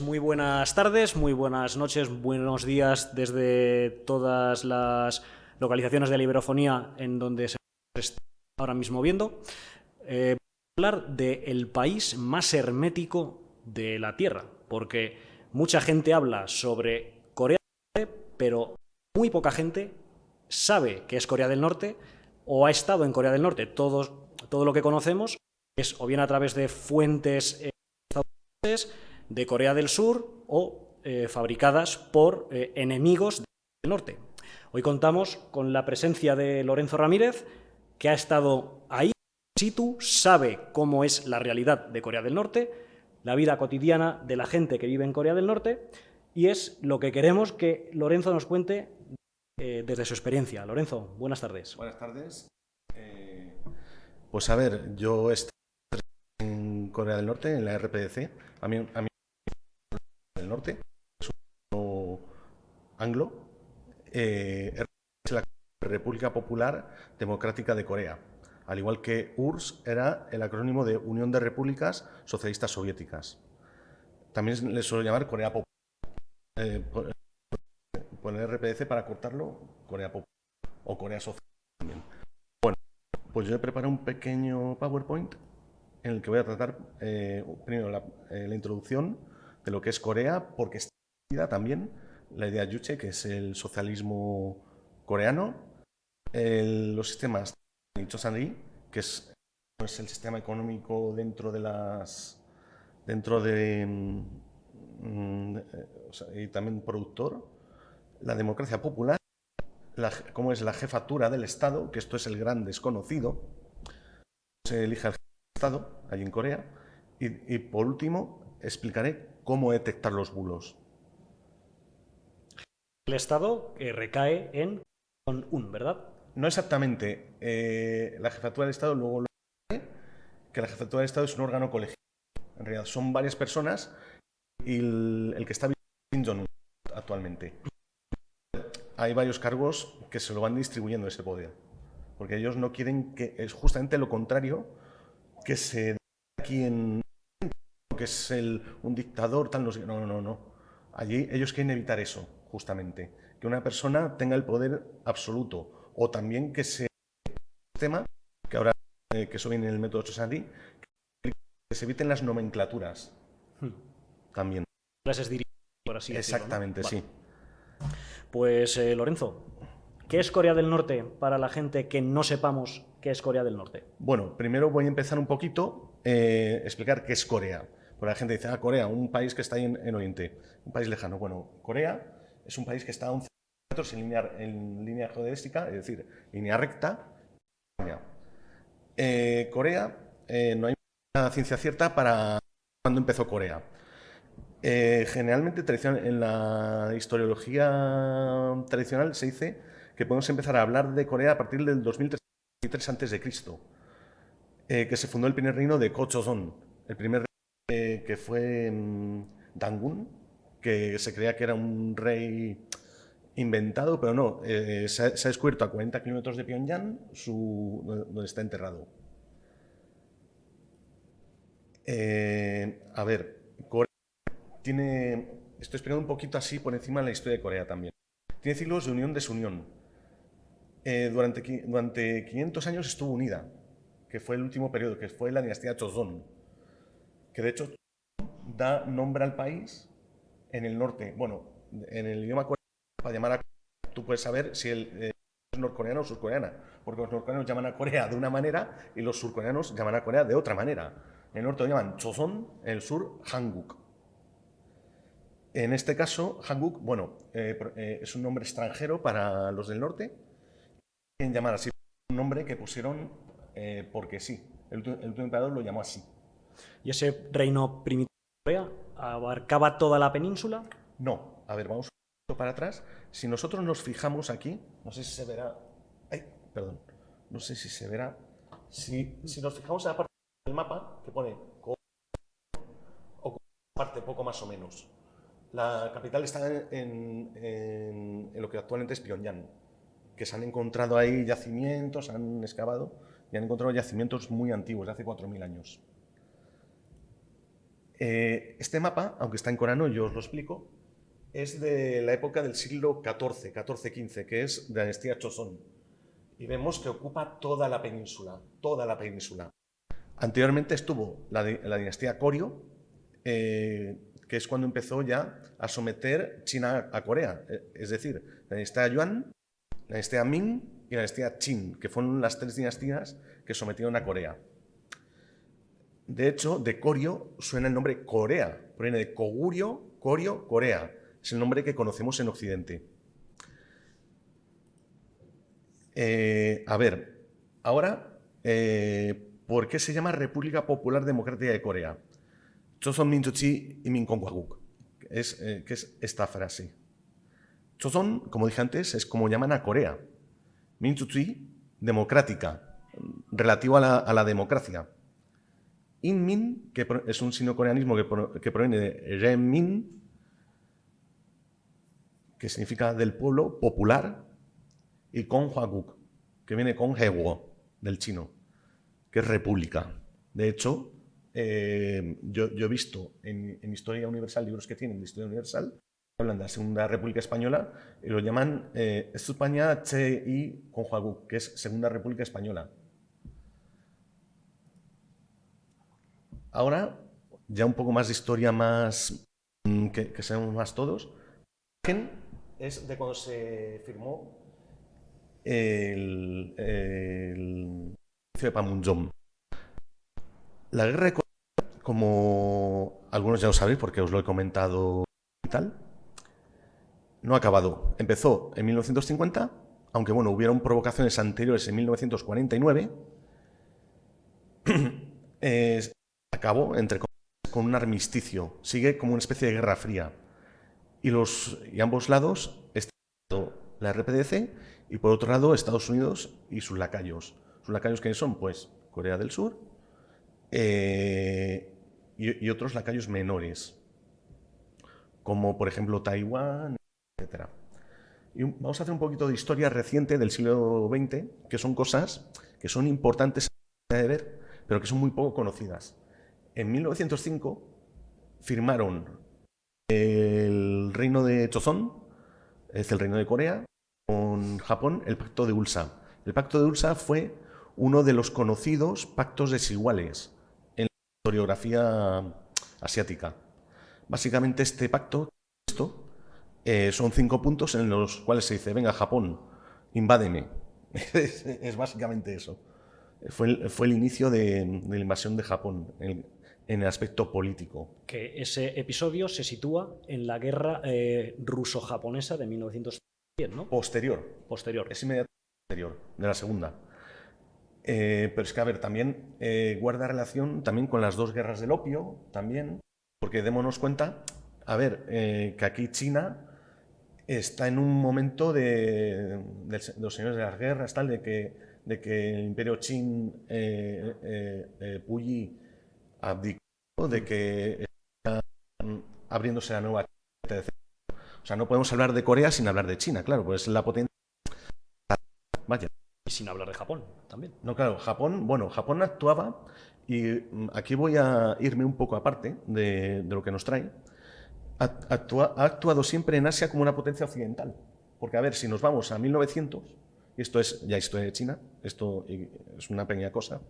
Muy buenas tardes, muy buenas noches, buenos días desde todas las localizaciones de la iberofonía en donde se está ahora mismo viendo. Vamos a hablar del país más hermético de la Tierra, porque mucha gente habla sobre Corea del Norte, pero muy poca gente sabe que es Corea del Norte o ha estado en Corea del Norte. Todo lo que conocemos es o bien a través de fuentes estadounidenses, de Corea del Sur o fabricadas por enemigos del norte. Hoy contamos con la presencia de Lorenzo Ramírez, que ha estado ahí, in situ, sabe cómo es la realidad de Corea del Norte, la vida cotidiana de la gente que vive en Corea del Norte, y es lo que queremos que Lorenzo nos cuente desde su experiencia. Lorenzo, buenas tardes. Buenas tardes. Pues a ver, yo estoy en Corea del Norte, en la RPDC. A mí del Norte, no anglo. Es la República Popular Democrática de Corea. Al igual que URSS era el acrónimo de Unión de Repúblicas Socialistas Soviéticas. También les suelo llamar Corea Popular. Poner RPDC para cortarlo, Corea Popular o Corea Social también. Bueno, pues yo he preparado un pequeño PowerPoint en el que voy a tratar primero la introducción de lo que es Corea, porque está también la idea Juche, que es el socialismo coreano, los sistemas de Chosan-ri, que es el sistema económico dentro de o sea, y también productor, la democracia popular, cómo es la jefatura del Estado, que esto es el gran desconocido, se elige al jefe del Estado, allí en Corea, y por último explicaré cómo detectar los bulos. El Estado recae en un, ¿verdad? No exactamente la jefatura del Estado, luego lo que la jefatura del Estado es un órgano colegiado. En realidad son varias personas y el que está es Kim Jong-un actualmente. Hay varios cargos que se lo van distribuyendo ese poder, porque ellos no quieren que es justamente lo contrario que se aquí en que es un dictador, tal, no sé, no, no, no. Allí ellos quieren evitar eso, justamente, que una persona tenga el poder absoluto, o también que se sistema, que ahora que eso viene en el método Chosan-ri, que se eviten las nomenclaturas también. Clases dirigidas, por así decirlo, ¿no? Exactamente, Vale. sí. Pues Lorenzo, ¿qué es Corea del Norte para la gente que no sepamos qué es Corea del Norte? Bueno, primero voy a empezar un poquito explicar qué es Corea. Porque la gente dice, Corea, un país que está ahí en Oriente, un país lejano. Bueno, Corea es un país que está a 11 kilómetros en línea geodésica, es decir, línea recta. Corea, no hay una ciencia cierta para cuándo empezó Corea. Generalmente en la historiología tradicional se dice que podemos empezar a hablar de Corea a partir del 2033 a.C., que se fundó el primer reino de Kochozon, el primer rey que fue Dangun, que se creía que era un rey inventado, pero no, se ha descubierto a 40 kilómetros de Pyongyang donde está enterrado. A ver, Corea tiene, estoy explicando un poquito así por encima de la historia de Corea también. Tiene ciclos de unión-desunión. Durante 500 años estuvo unida, que fue el último periodo, que fue la dinastía Joseon, que de hecho da nombre al país en el norte. Bueno, en el idioma coreano, para llamar a tú puedes saber si es norcoreano o surcoreana, porque los norcoreanos llaman a Corea de una manera y los surcoreanos llaman a Corea de otra manera. En el norte lo llaman Choson, en el sur Hanguk. En este caso, Hanguk, bueno, es un nombre extranjero para los del norte. Quieren llamar así un nombre que pusieron porque sí. El último emperador lo llamó así. ¿Y ese reino primitivo de Corea abarcaba toda la península? No, a ver, vamos un poquito para atrás. Si nosotros nos fijamos aquí, no sé si se verá. Ay, perdón. No sé si se verá. Si nos fijamos en la parte del mapa que pone o parte poco más o menos. La capital está en lo que actualmente es Pyongyang, que se han encontrado ahí yacimientos, han excavado y han encontrado yacimientos muy antiguos, de hace 4.000 años. Este mapa, aunque está en coreano, yo os lo explico, es de la época del siglo XIV, XIV-XV, que es de la dinastía Joseon. Y vemos que ocupa toda la península, toda la península. Anteriormente estuvo la dinastía Koryo, que es cuando empezó ya a someter China a Corea. Es decir, la dinastía Yuan, la dinastía Ming y la dinastía Qin, que fueron las 3 dinastías que sometieron a Corea. De hecho, de Koryo suena el nombre Corea, proviene de Koguryo, Koryo, Corea. Es el nombre que conocemos en Occidente. A ver, ahora, ¿por qué se llama República Popular Democrática de Corea? Choson Minjuchi y Minkonggwaguk. ¿Qué es esta frase? Choson, como dije antes, es como llaman a Corea. Minjuchi, democrática, relativo a la democracia. Inmin, que es un sino-coreanismo que proviene de Renmin, que significa del pueblo, popular, y Konghwaguk, que viene con Hewo, del chino, que es república. De hecho, yo he visto en Historia Universal, libros que tienen de Historia Universal, hablan de la Segunda República Española y lo llaman España Che y Konghwaguk, que es Segunda República Española. Ahora, ya un poco más de historia más que sabemos más todos. La imagen es de cuando se firmó el de Panmunjom. La guerra de Corea, como algunos ya lo sabéis porque os lo he comentado y tal, no ha acabado. Empezó en 1950, aunque bueno, hubieron provocaciones anteriores en 1949. Acabó con un armisticio. Sigue como una especie de guerra fría. Y ambos lados están la RPDC y por otro lado Estados Unidos y sus lacayos. ¿Sus lacayos quiénes son? Pues Corea del Sur y otros lacayos menores, como por ejemplo Taiwán, etc. Y vamos a hacer un poquito de historia reciente del siglo XX, que son cosas que son importantes de ver, pero que son muy poco conocidas. En 1905 firmaron el reino de Joseon, es el reino de Corea, con Japón, el pacto de Ulsa. El pacto de Ulsa fue uno de los conocidos pactos desiguales en la historiografía asiática. Básicamente este pacto, son 5 puntos en los cuales se dice, venga Japón, invádeme. Es básicamente eso. Fue el inicio de la invasión de Japón en el aspecto político. Que ese episodio se sitúa en la guerra ruso-japonesa de 1910, ¿no? Posterior. Es inmediatamente posterior, de la segunda. Pero es que, a ver, también guarda relación también con las 2 guerras del opio, también, porque démonos cuenta, a ver, que aquí China está en un momento de los señores de las guerras, tal, de que el imperio Qin, Puyi, abdicó, de que está abriéndose la nueva China, etc. O sea, no podemos hablar de Corea sin hablar de China, claro, pues es la potencia. Vaya. Y sin hablar de Japón también. No, claro, Japón actuaba, y aquí voy a irme un poco aparte de lo que nos trae. Ha actuado siempre en Asia como una potencia occidental. Porque, a ver, si nos vamos a 1900, y esto es ya historia de China, esto es una pequeña cosa.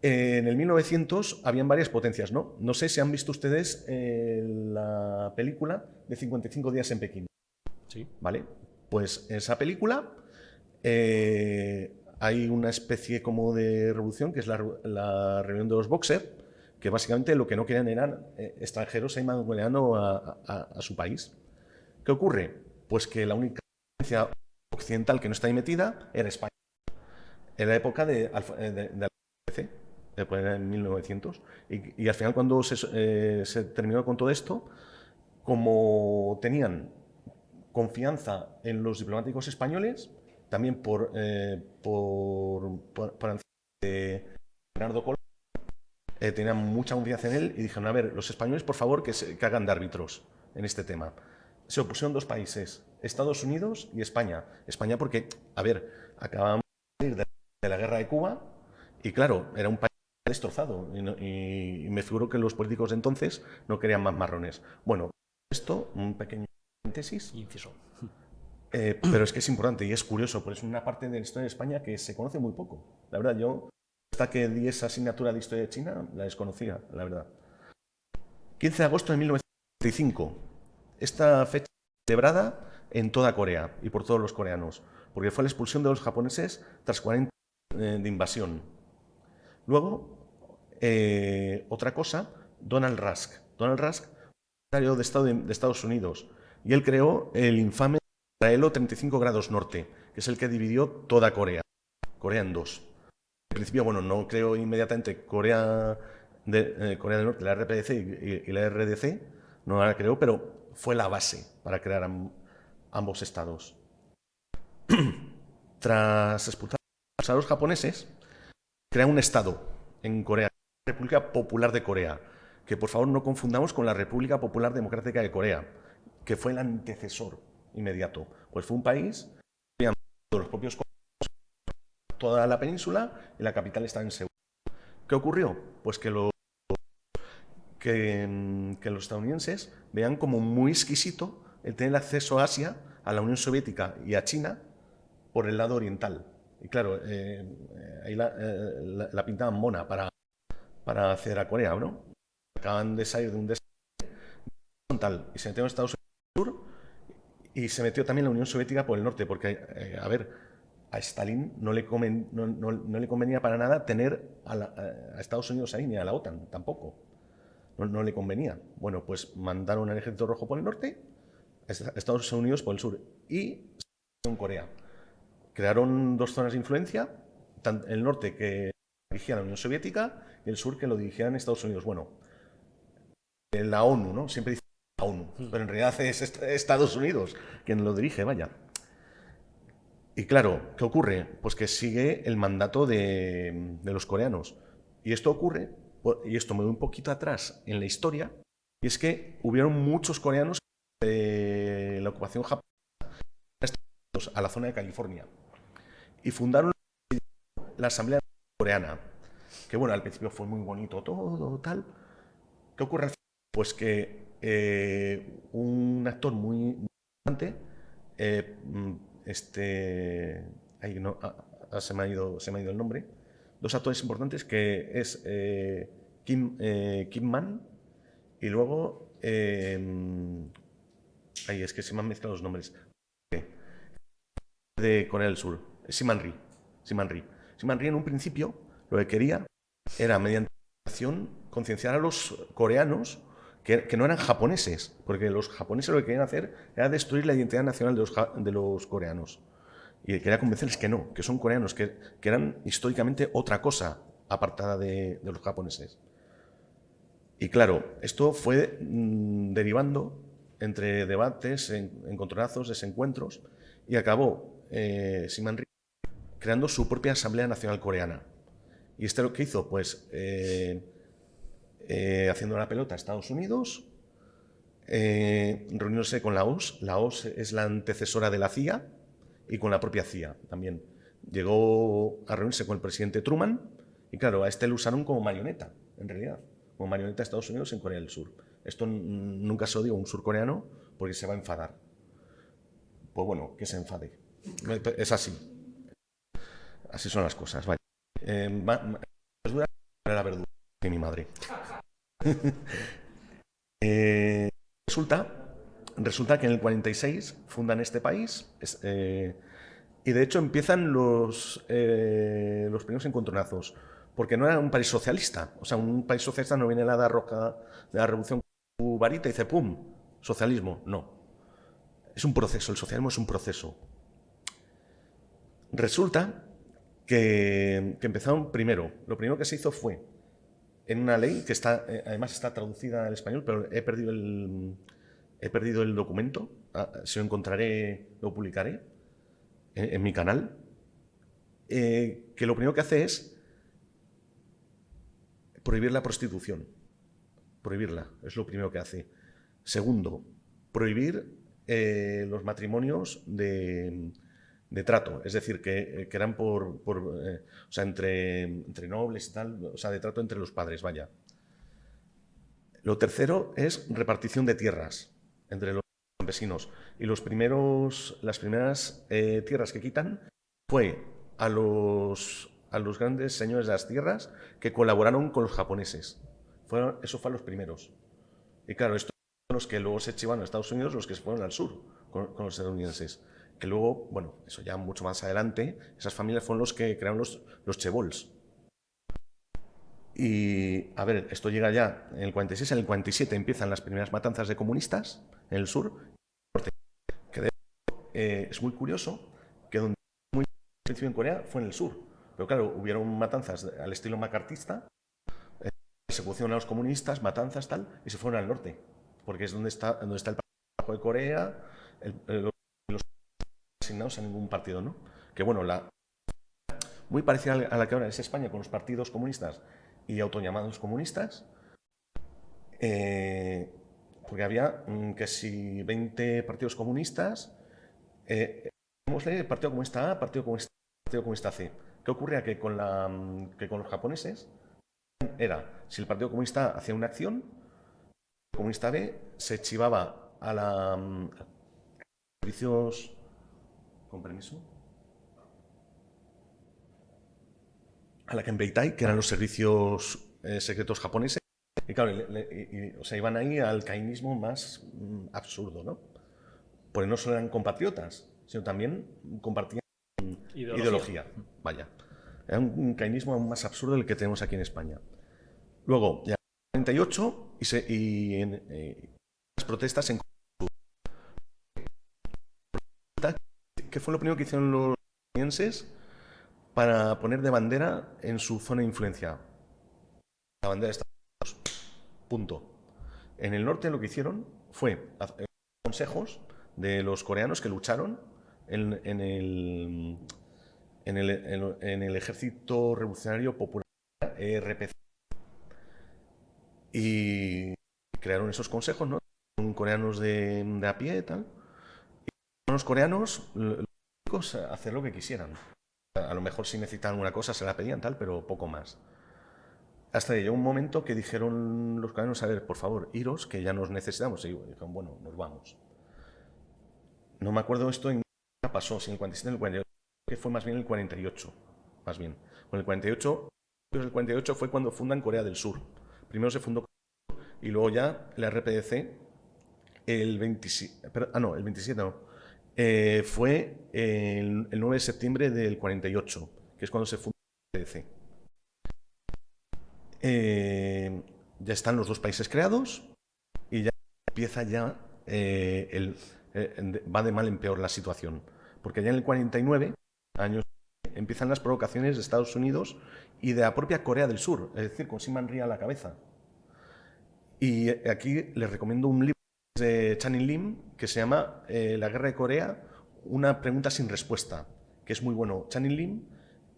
En el 1900 habían varias potencias, ¿no? No sé si han visto ustedes la película de 55 días en Pekín. Sí. ¿Vale? Pues en esa película hay una especie como de revolución, que es la rebelión de los Boxer, que básicamente lo que no querían eran extranjeros ahí mangoneando a su país. ¿Qué ocurre? Pues que la única potencia occidental que no está ahí metida era España. En la época de la PC, en 1900. Y al final, cuando se terminó con todo esto, como tenían confianza en los diplomáticos españoles, también por de Bernardo Colón, tenían mucha confianza en él y dijeron, a ver, los españoles, por favor, que hagan de árbitros en este tema. Se opusieron 2 países, Estados Unidos y España. España porque, a ver, acabamos de salir de la guerra de Cuba y claro, era un país destrozado. Y me figuro que los políticos de entonces no querían más marrones. Bueno, esto, un pequeño paréntesis. Inciso. Pero es que es importante y es curioso, porque es una parte de la historia de España que se conoce muy poco. La verdad, yo, hasta que di esa asignatura de historia de China, la desconocía, la verdad. 15 de agosto de 1945. Esta fecha es celebrada en toda Corea y por todos los coreanos, porque fue la expulsión de los japoneses tras 40 años de invasión. Luego, otra cosa, Donald Rusk. Donald Rusk, secretario de Estado de Estados Unidos, y él creó el infame Paralelo 35 grados norte, que es el que dividió toda Corea en dos. En principio, bueno, no creó inmediatamente Corea del Norte, la RPDC y la RDC, no la creó, pero fue la base para crear ambos estados. Tras expulsar a los japoneses, crea un estado en Corea, la República Popular de Corea, que por favor no confundamos con la República Popular Democrática de Corea, que fue el antecesor inmediato. Pues fue un país que había los propios toda la península y la capital está en Seúl. ¿Qué ocurrió? Pues que los estadounidenses veían como muy exquisito el tener acceso a Asia, a la Unión Soviética y a China por el lado oriental. Y claro, ahí la pintaban mona para acceder a Corea, ¿no? Acaban de salir de un desastre tal, y se metieron en Estados Unidos sur y se metió también la Unión Soviética por el norte, porque, a ver, a Stalin no le convenía para nada tener a Estados Unidos ahí, ni a la OTAN tampoco. No le convenía. Bueno, pues mandaron al Ejército Rojo por el norte, a Estados Unidos por el sur, y en Corea. Crearon dos zonas de influencia, el norte que dirigía la Unión Soviética y el sur que lo dirigían Estados Unidos. Bueno, la ONU, ¿no? Siempre dice la ONU, pero en realidad es Estados Unidos quien lo dirige, vaya. Y claro, ¿qué ocurre? Pues que sigue el mandato de los coreanos. Y esto ocurre, y esto me voy un poquito atrás en la historia, y es que hubieron muchos coreanos de la ocupación japonesa a la zona de California. Y fundaron la Asamblea Coreana, que bueno, al principio fue muy bonito todo, tal. ¿Qué ocurre al final? Pues que un actor muy importante, ahí no, se me ha ido el nombre, dos actores importantes que es Kim Man y luego ahí es que se me han mezclado los nombres de Corea del Sur, Siman Ri. Siman Ri en un principio lo que quería era mediante concienciar a los coreanos que no eran japoneses, porque los japoneses lo que querían hacer era destruir la identidad nacional de los coreanos. Y quería convencerles que no, que son coreanos, que eran históricamente otra cosa apartada de los japoneses. Y claro, esto fue derivando entre debates, encontronazos, desencuentros, y acabó Siman Ri creando su propia Asamblea Nacional Coreana. ¿Y este lo que hizo? Pues haciendo la pelota a Estados Unidos, reuniéndose con la OSS. La OSS es la antecesora de la CIA y con la propia CIA también. Llegó a reunirse con el presidente Truman y claro, a este lo usaron como marioneta, en realidad, como marioneta de Estados Unidos en Corea del Sur. Esto nunca se lo digo a un surcoreano porque se va a enfadar. Pues bueno, que se enfade. Es así. Así son las cosas. Vale. Verdura para la verdura de mi madre. Resulta que en el 46 fundan este país y de hecho empiezan los primeros encontronazos, porque no era un país socialista. O sea, un país socialista no viene la edad roja de la revolución cubanita y dice ¡pum! Socialismo. No. Es un proceso, el socialismo es un proceso. Resulta que empezaron primero. Lo primero que se hizo fue en una ley que está, además está traducida al español, pero he perdido el documento. Si lo encontraré, lo publicaré en mi canal. Que lo primero que hace es prohibir la prostitución. Prohibirla, es lo primero que hace. Segundo, prohibir los matrimonios de de trato, es decir, que eran o sea, entre nobles y tal, o sea, de trato entre los padres, vaya. Lo tercero es repartición de tierras entre los campesinos. Y las primeras tierras que quitan fue a los grandes señores de las tierras que colaboraron con los japoneses. Eso fue a los primeros. Y claro, estos son los que luego se chivaron a Estados Unidos, los que se fueron al sur con los estadounidenses. Que luego, bueno, eso ya mucho más adelante, esas familias fueron los que crearon los chebols. Y, a ver, esto llega ya en el 46, en el 47 empiezan las primeras matanzas de comunistas en el sur. Que es muy curioso que donde muy principio en Corea fue en el sur. Pero claro, hubieron matanzas al estilo macartista, persecución a los comunistas, matanzas, tal, y se fueron al norte. Porque es donde está el Partido de Corea, los asignados a ningún partido, ¿no? Que bueno, muy parecida a la que ahora es España con los partidos comunistas y autollamados comunistas, porque había que si 20 partidos comunistas, el Partido Comunista A, Partido Comunista C. ¿Qué ocurría? Que con los japoneses era, si el Partido Comunista A hacía una acción, el Comunista B se chivaba a servicios, con permiso, a la Kempeitai, que eran los servicios secretos japoneses. Y claro, o sea, iban ahí al cainismo más absurdo, ¿no? Porque no solo eran compatriotas, sino también compartían ideología. Vaya. Era un cainismo aún más absurdo del que tenemos aquí en España. Luego, ya en el 48, las protestas en ¿qué fue lo primero que hicieron los estadounidenses para poner de bandera en su zona de influencia? La bandera de Estados Unidos. Punto. En el norte lo que hicieron fue consejos de los coreanos que lucharon en el Ejército Revolucionario Popular, ERPC. Y crearon esos consejos, ¿no? Con coreanos de a pie y tal. Y los coreanos, los hacer lo que quisieran. A lo mejor si necesitaban una cosa se la pedían tal, pero poco más. Hasta que llegó un momento que dijeron los coreanos, a ver, por favor, iros, que ya nos necesitamos. Y dijeron, bueno, nos vamos. No me acuerdo esto en qué pasó, si en el 47 o en el 48, que fue más bien el 48, más bien. Bueno, el 48 fue cuando fundan Corea del Sur. Primero se fundó y luego ya la RPDC el 27, el 27 no, fue el 9 de septiembre del 48, que es cuando se fundó la RPDC. Ya están los dos países creados y ya empieza ya va de mal en peor la situación, porque ya en el 49 años empiezan las provocaciones de Estados Unidos y de la propia Corea del Sur, es decir, con Syman Rhee a la cabeza. Y aquí les recomiendo un libro de Channing Lim que se llama La Guerra de Corea, una pregunta sin respuesta, que es muy bueno. Channing Lim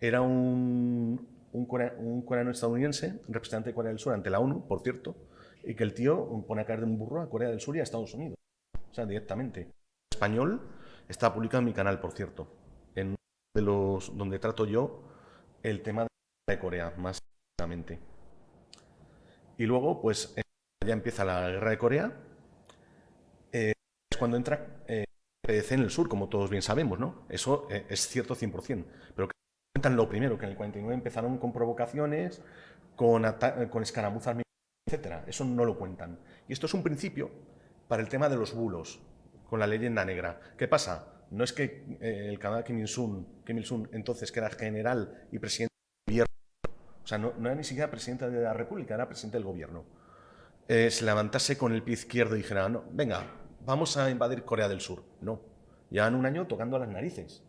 era un coreano estadounidense, representante de Corea del Sur ante la ONU, por cierto, y que el tío pone a caer de un burro a Corea del Sur y a Estados Unidos. O sea, directamente. En español está publicado en mi canal, por cierto, en de los donde trato yo el tema de Corea, más exactamente. Y luego, pues, ya empieza la Guerra de Corea. Es cuando entra PDC en el sur, como todos bien sabemos, ¿no? Eso es cierto 100%. Pero cuentan lo primero, que en el 49 empezaron con provocaciones, con escaramuzas, etcétera. Eso no lo cuentan. Y esto es un principio para el tema de los bulos, con la leyenda negra. ¿Qué pasa? No es que el camarada Kim Il-sung, entonces, que era general y presidente del gobierno, o sea, no era ni siquiera presidente de la República, era presidente del gobierno, se levantase con el pie izquierdo y dijera, no, venga, vamos a invadir Corea del Sur. No, llevan un año tocando a las narices.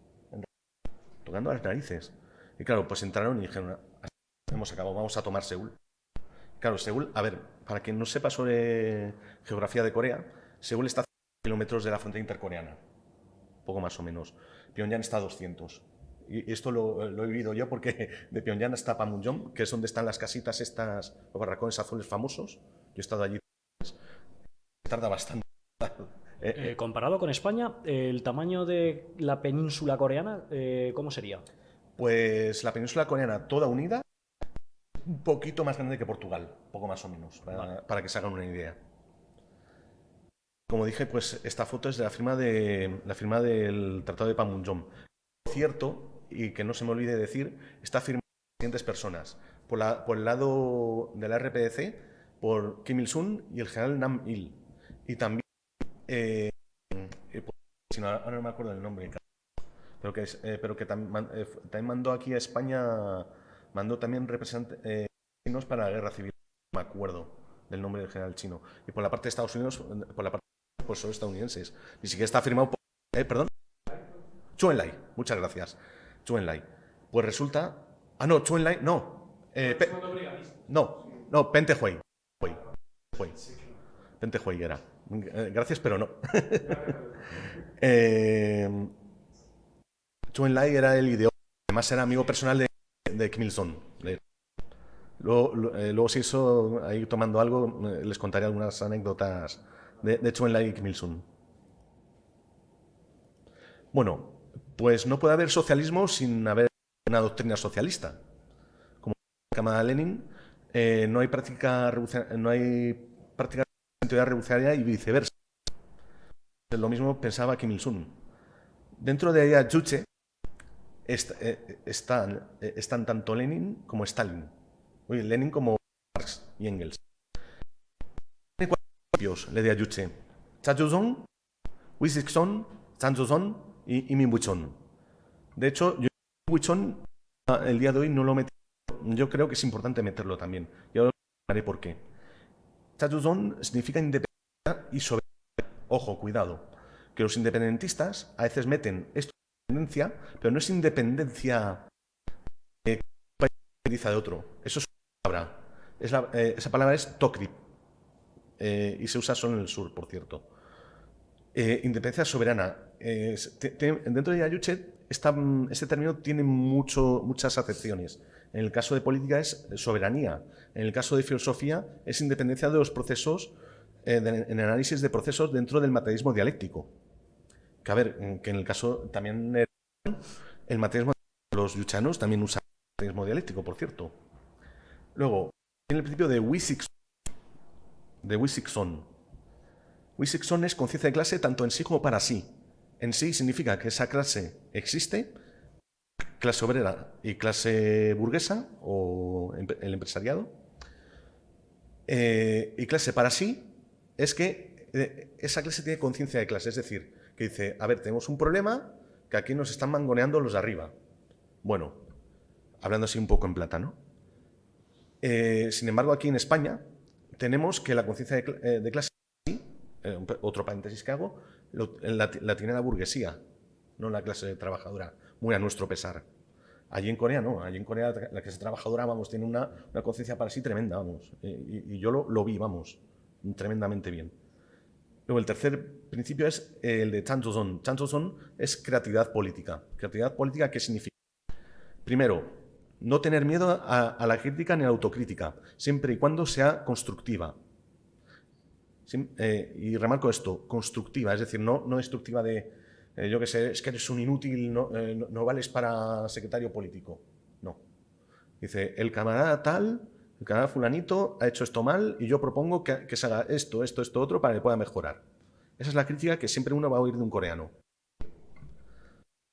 Tocando a las narices. Y claro, pues entraron y dijeron, hemos acabado, vamos a tomar Seúl. Claro, Seúl, a ver, para quien no sepa sobre geografía de Corea, Seúl está a 100 kilómetros de la frontera intercoreana, poco más o menos. Pyongyang está a 200. Y esto lo he vivido yo porque de Pyongyang hasta Panmunjom, que es donde están las casitas estas, los barracones azules famosos, yo he estado allí, tarda bastante Comparado con España, el tamaño de la península coreana, ¿cómo sería? Pues la península coreana toda unida, un poquito más grande que Portugal, poco más o menos, Vale. para que se hagan una idea. Como dije, pues esta foto es de la firma del Tratado de Panmunjom. Cierto, y que no se me olvide decir, está firmado por siguientes personas. Por el lado de la RPDC, por Kim Il-sung y el general Nam Il. Y también, si no, ahora no me acuerdo del nombre, pero que también mandó aquí a España, mandó también representantes chinos para la guerra civil, no me acuerdo del nombre del general chino. Y por la parte de Estados Unidos, por la parte pues son estadounidenses. Ni siquiera está firmado por... perdón. Chu Enlai, muchas gracias. Chu Enlai. Pues resulta... Ah, no, Chu Enlai, no. No, Pente Hui. Pente Hui era. Gracias, pero no. Chu Enlai era el ideólogo. Además era amigo personal de Kim Il-sung. Luego, si eso, ahí tomando algo, les contaré algunas anécdotas de Chu Enlai y Kim Il-sung. Bueno, pues no puede haber socialismo sin haber una doctrina socialista. Como Camarada Lenin, no hay práctica de teoría revolucionaria y viceversa. Lo mismo pensaba Kim Il-sung. Dentro de ella, Juche, están tanto Lenin como Stalin. Oye, Lenin como Marx y Engels. Tiene cuatro principios, le di a Juche. Chachuzong, Wisixon, Chanchozon y Minbuchon. De hecho, yo Minbuchon el día de hoy no lo metí. Yo creo que es importante meterlo también. Y ahora explicaré por qué. Chachuzong significa independencia y soberanía. Ojo, cuidado. Que los independentistas a veces meten esto de independencia, pero no es independencia de un país de otro. Eso es una palabra. Esa palabra es tokrip. Y se usa solo en el sur, por cierto. Independencia soberana. Dentro de Ayuche, este término tiene muchas acepciones. En el caso de política es soberanía. En el caso de filosofía es independencia de los procesos, en análisis de procesos dentro del materialismo dialéctico. Que a ver, que en el caso también el materialismo, los yuchanos también usan el materialismo dialéctico, por cierto. Luego, tiene el principio de Wisixon. Wisixon es conciencia de clase tanto en sí como para sí. En sí significa que esa clase existe, clase obrera y clase burguesa o el empresariado. Y clase para sí es que esa clase tiene conciencia de clase, es decir, que dice, a ver, tenemos un problema que aquí nos están mangoneando los de arriba. Bueno, hablando así un poco en plata, ¿no? Sin embargo, aquí en España tenemos que la conciencia de clase, otro paréntesis que hago, la tiene la burguesía, no la clase trabajadora, muy a nuestro pesar. Allí en Corea no, allí en Corea la clase trabajadora, vamos, tiene una conciencia para sí tremenda, vamos. Y yo lo vi, vamos, tremendamente bien. Luego el tercer principio es el de Chanchozon. Chanchozon es creatividad política. ¿Creatividad política qué significa? Primero, no tener miedo a la crítica ni a la autocrítica, siempre y cuando sea constructiva. Y remarco esto, constructiva, es decir, no destructiva de, yo qué sé, es que eres un inútil, no vales para secretario político. No. Dice, el camarada tal, el camarada fulanito ha hecho esto mal y yo propongo que se haga esto, otro para que pueda mejorar. Esa es la crítica que siempre uno va a oír de un coreano.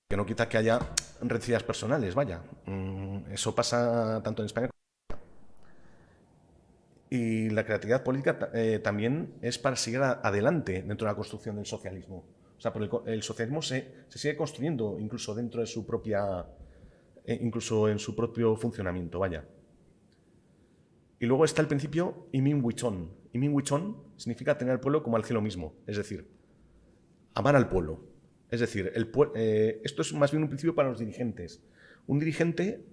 Que no quita que haya rencillas personales, vaya. Eso pasa tanto en España como en España. Y la creatividad política también es para seguir adelante dentro de la construcción del socialismo. O sea, el socialismo se sigue construyendo incluso dentro de su propia... incluso en su propio funcionamiento, vaya. Y luego está el principio Imin-Wichon. Imin-Wichon significa tener al pueblo como al cielo mismo, es decir, amar al pueblo. Es decir, esto es más bien un principio para los dirigentes. Un dirigente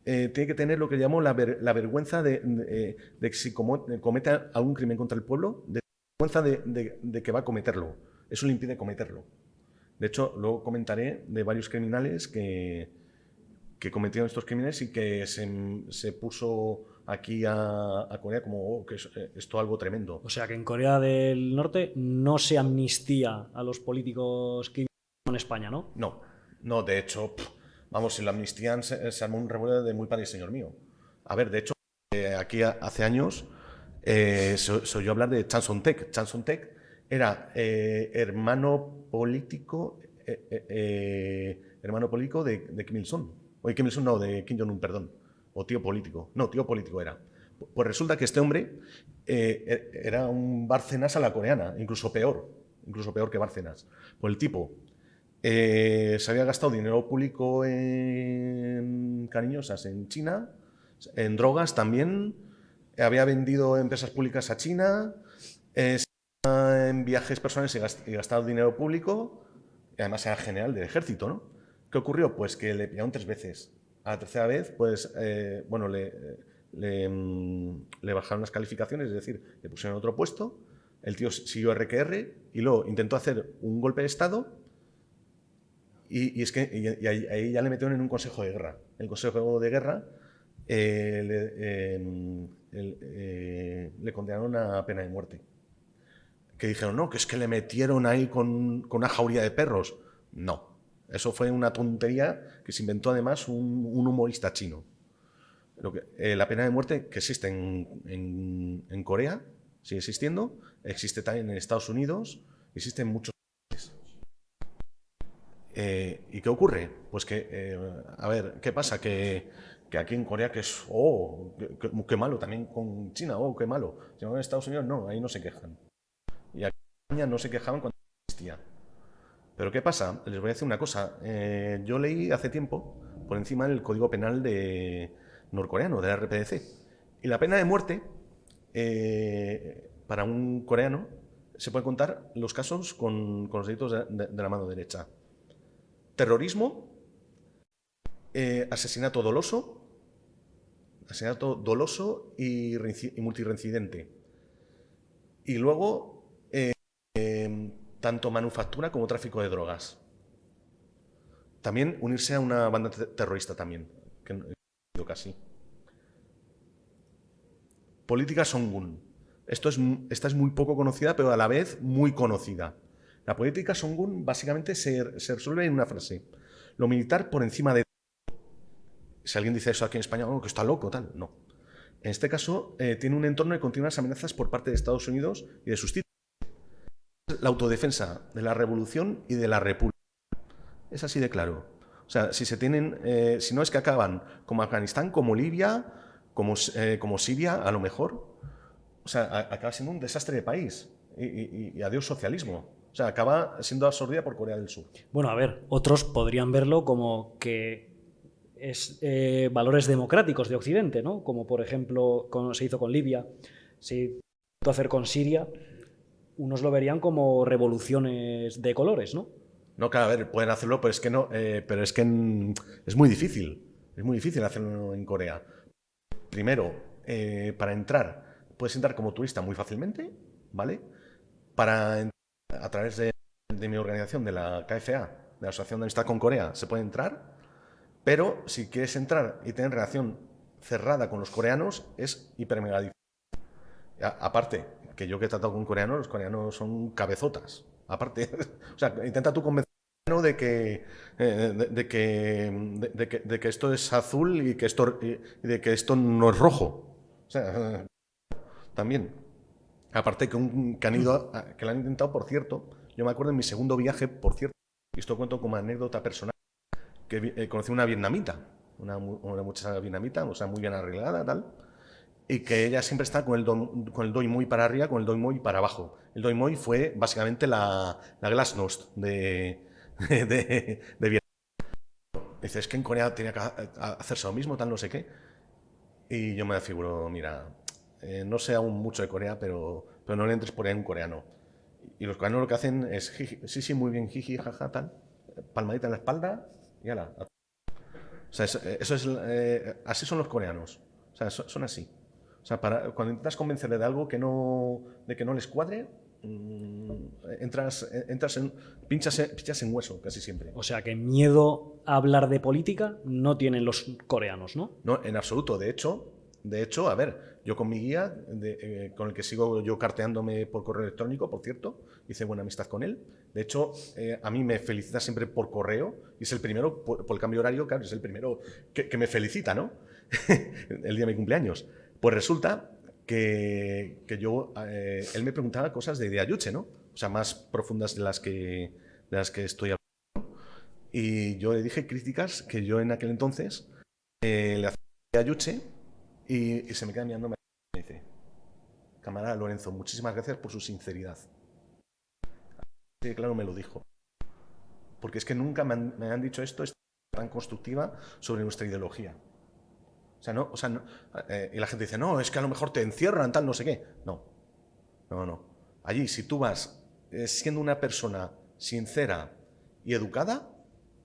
tiene que tener lo que llamo la vergüenza de que si comete algún crimen contra el pueblo, de vergüenza de que va a cometerlo. Eso le impide cometerlo. De hecho, luego comentaré de varios criminales que cometieron estos crímenes y que se puso aquí a Corea como que es esto algo tremendo. O sea que en Corea del Norte no se amnistía a los políticos que viven en España, ¿no? No, de hecho, vamos, si la amnistían se armó un revuelo de muy padre, señor mío. A ver, de hecho, aquí hace años se oyó hablar de Chan Son-taek. Chan Son-taek era hermano político de Kim Il-sung. Oye, Kim Il-sung no, de Kim Jong-un, perdón. O tío político. No, tío político era. Pues resulta que este hombre era un Bárcenas a la coreana, incluso peor que Bárcenas. Pues el tipo se había gastado dinero público en cariñosas en China, en drogas también, había vendido empresas públicas a China, en viajes personales y gastado dinero público, y además era general del ejército, ¿no? ¿Qué ocurrió? Pues que le pillaron 3 veces. A la tercera vez, pues, bueno, le bajaron las calificaciones, es decir, le pusieron otro puesto, el tío siguió RQR y luego intentó hacer un golpe de Estado y ahí ya le metieron en un consejo de guerra. El consejo de guerra le condenaron a pena de muerte. Que dijeron, no, que es que le metieron ahí con una jauría de perros. No, eso fue una tontería que se inventó además un humorista chino. La pena de muerte que existe en Corea, sigue existiendo, existe también en Estados Unidos, existe en muchos países. ¿Y qué ocurre? Pues que, a ver, ¿qué pasa? Que aquí en Corea, que es, qué malo, también con China, qué malo. Si no en Estados Unidos, no, ahí no se quejan. Y aquí en España no se quejaban cuando existía. Pero ¿qué pasa? Les voy a decir una cosa. Yo leí hace tiempo por encima del Código Penal norcoreano, de la RPDC. Y la pena de muerte, para un coreano, se puede contar los casos con los deditos de la mano derecha. Terrorismo, asesinato doloso y multireincidente. Y luego, tanto manufactura como tráfico de drogas. También unirse a una banda terrorista también, que no he sido casi. Política Songun. Esta es muy poco conocida, pero a la vez muy conocida. La política Songun básicamente se resuelve en una frase. Lo militar por encima de... Si alguien dice eso aquí en España, que está loco, tal. No. En este caso, tiene un entorno de continuas amenazas por parte de Estados Unidos y de sus títulos. La autodefensa de la revolución y de la república. Es así de claro. O sea, si no es que acaban como Afganistán, como Libia, como Siria, a lo mejor. O sea, acaba siendo un desastre de país. Y adiós socialismo. O sea, acaba siendo absorbida por Corea del Sur. Bueno, a ver, otros podrían verlo como que es valores democráticos de Occidente, ¿no? Como por ejemplo se hizo con Libia, se intentó hacer con Siria. Unos lo verían como revoluciones de colores, ¿no? No, claro, a ver, pueden hacerlo, pero es que no, pero es que es muy difícil. Es muy difícil hacerlo en Corea. Primero, para entrar, puedes entrar como turista muy fácilmente, ¿vale? A través de mi organización, de la KFA, de la Asociación de Amistad con Corea, se puede entrar, pero si quieres entrar y tener relación cerrada con los coreanos, es hiper mega difícil. Aparte, que yo que he tratado con coreanos, los coreanos son cabezotas. Aparte, o sea, intenta tú convencer de que esto es azul y de que esto no es rojo. O sea, también. Aparte que lo han intentado, por cierto, yo me acuerdo en mi segundo viaje, por cierto, y esto cuento como anécdota personal, que conocí una vietnamita, una muchacha vietnamita, o sea, muy bien arreglada, tal, y que ella siempre está con el doi muy para arriba, con el doi muy para abajo. El doi muy fue básicamente la glasnost de Vietnam. Dice, es que en Corea tenía que hacerse lo mismo, tal, no sé qué. Y yo me figuro, mira, no sé aún mucho de Corea, pero no le entres por ahí a un coreano. Y los coreanos lo que hacen es, sí, muy bien, jiji, jaja, tal, palmadita en la espalda y ala. O sea, así son los coreanos. O sea, son así. O sea, cuando intentas convencerle de algo de que no les cuadre, pinchas en hueso casi siempre. O sea, que miedo a hablar de política no tienen los coreanos, ¿no? No, en absoluto. De hecho, De hecho, a ver, yo con mi guía, con el que sigo yo carteándome por correo electrónico, por cierto, hice buena amistad con él. De hecho, a mí me felicita siempre por correo y es el primero, por el cambio de horario, claro, es el primero que me felicita, ¿no? El día de mi cumpleaños. Pues resulta que él me preguntaba cosas de Ayuche, ¿no? O sea, más profundas de las que estoy hablando. Y yo le dije críticas que yo en aquel entonces le hacía a Ayuche y se me queda mirando y me dice: camarada Lorenzo, muchísimas gracias por su sinceridad. Sí, claro, me lo dijo. Porque es que nunca me han dicho esto tan constructiva sobre nuestra ideología. O sea, no, y la gente dice, no, es que a lo mejor te encierran, tal, no sé qué. No. Allí, si tú vas siendo una persona sincera y educada,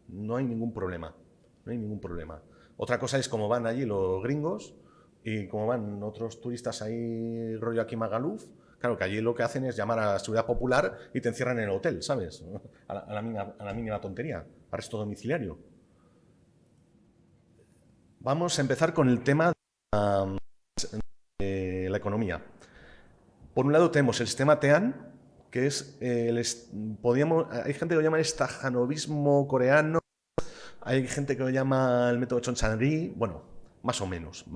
no hay ningún problema. No hay ningún problema. Otra cosa es cómo van allí los gringos y cómo van otros turistas ahí, rollo aquí Magaluf. Claro, que allí lo que hacen es llamar a la seguridad popular y te encierran en el hotel, ¿sabes? A la mínima tontería, arresto domiciliario. Vamos a empezar con el tema de la economía. Por un lado tenemos el sistema TEAN, que es hay gente que lo llama estajanovismo coreano, hay gente que lo llama el método Chonsanri, bueno, más o menos,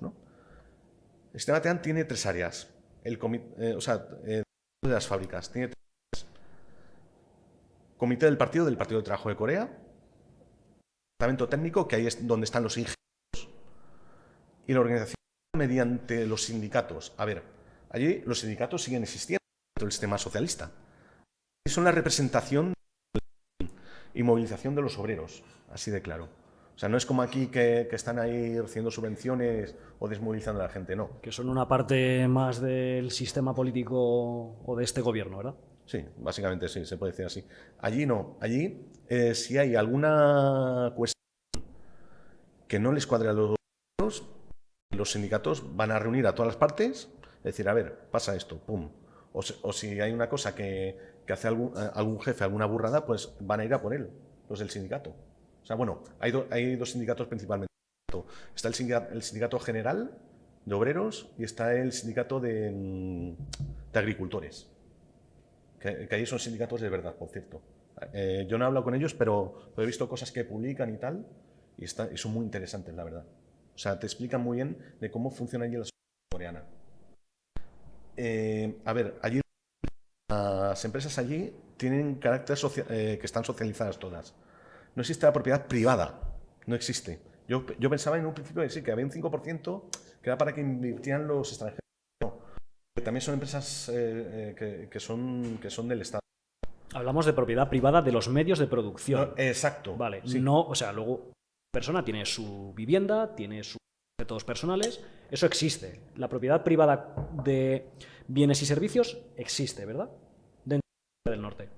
¿no? El sistema TEAN tiene 3 áreas. De las fábricas tiene 3 áreas. Comité del Partido de Trabajo de Corea, departamento técnico, que ahí es donde están los ingenieros, y la organización mediante los sindicatos. A ver, allí los sindicatos siguen existiendo dentro del sistema socialista. Son la representación y movilización de los obreros, así de claro. O sea, no es como aquí que están ahí recibiendo subvenciones o desmovilizando a la gente, no. Que son una parte más del sistema político o de este gobierno, ¿verdad? Sí, básicamente sí, se puede decir así. Allí no. Allí, si hay alguna cuestión que no les cuadre a los sindicatos van a reunir a todas las partes, decir, a ver, pasa esto, pum. O si hay una cosa que hace algún jefe, alguna burrada, pues van a ir a por él, los del sindicato. O sea, bueno, hay 2 sindicatos principalmente. Está el sindicato general de obreros y está el sindicato de agricultores. Que ahí son sindicatos de verdad, por cierto. Yo no he hablado con ellos, pero he visto cosas que publican y tal, y son muy interesantes, la verdad. O sea, te explican muy bien de cómo funciona allí la sociedad coreana. A ver, allí las empresas allí tienen carácter que están socializadas todas. No existe la propiedad privada, no existe. Yo pensaba en un principio que sí, que había un 5% que era para que invirtieran los extranjeros. No, también son empresas que son del Estado. Hablamos de propiedad privada de los medios de producción. No, exacto. Vale, sí. no, o sea, luego la persona tiene su vivienda, tiene sus objetos personales, eso existe. La propiedad privada de bienes y servicios existe, ¿verdad? Dentro del norte.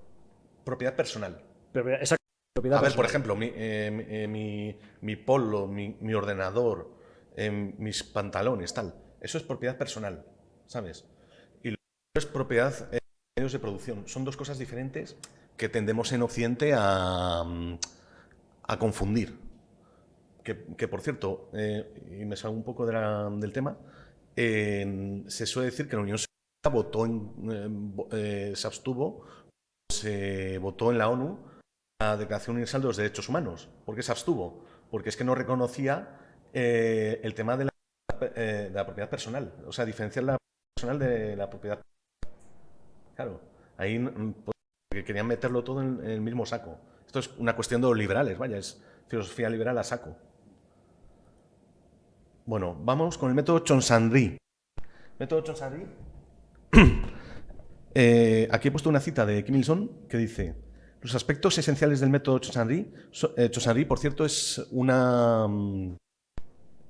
Propiedad personal. Exacto. Propiedad A ver, personal. por ejemplo, mi polo, mi ordenador, mis pantalones, tal. Eso es propiedad personal, ¿sabes? Y lo otro es propiedad de medios de producción. Son 2 cosas diferentes que tendemos en Occidente a confundir. Que por cierto, y me salgo un poco del tema, se suele decir que la Unión Soviética se abstuvo, se votó en la ONU la Declaración Universal de los Derechos Humanos. ¿Por qué se abstuvo? Porque es que no reconocía el tema de la propiedad personal. O sea, diferenciar la personal de la propiedad. Claro, ahí porque querían meterlo todo en el mismo saco. Esto es una cuestión de los liberales, vaya, es filosofía liberal a saco. Bueno, vamos con el método Chonsanri. Método Chonsanri. Aquí he puesto una cita de Kim Il-sung que dice: los aspectos esenciales del método Chonsanri. Chonsanri, por cierto, es una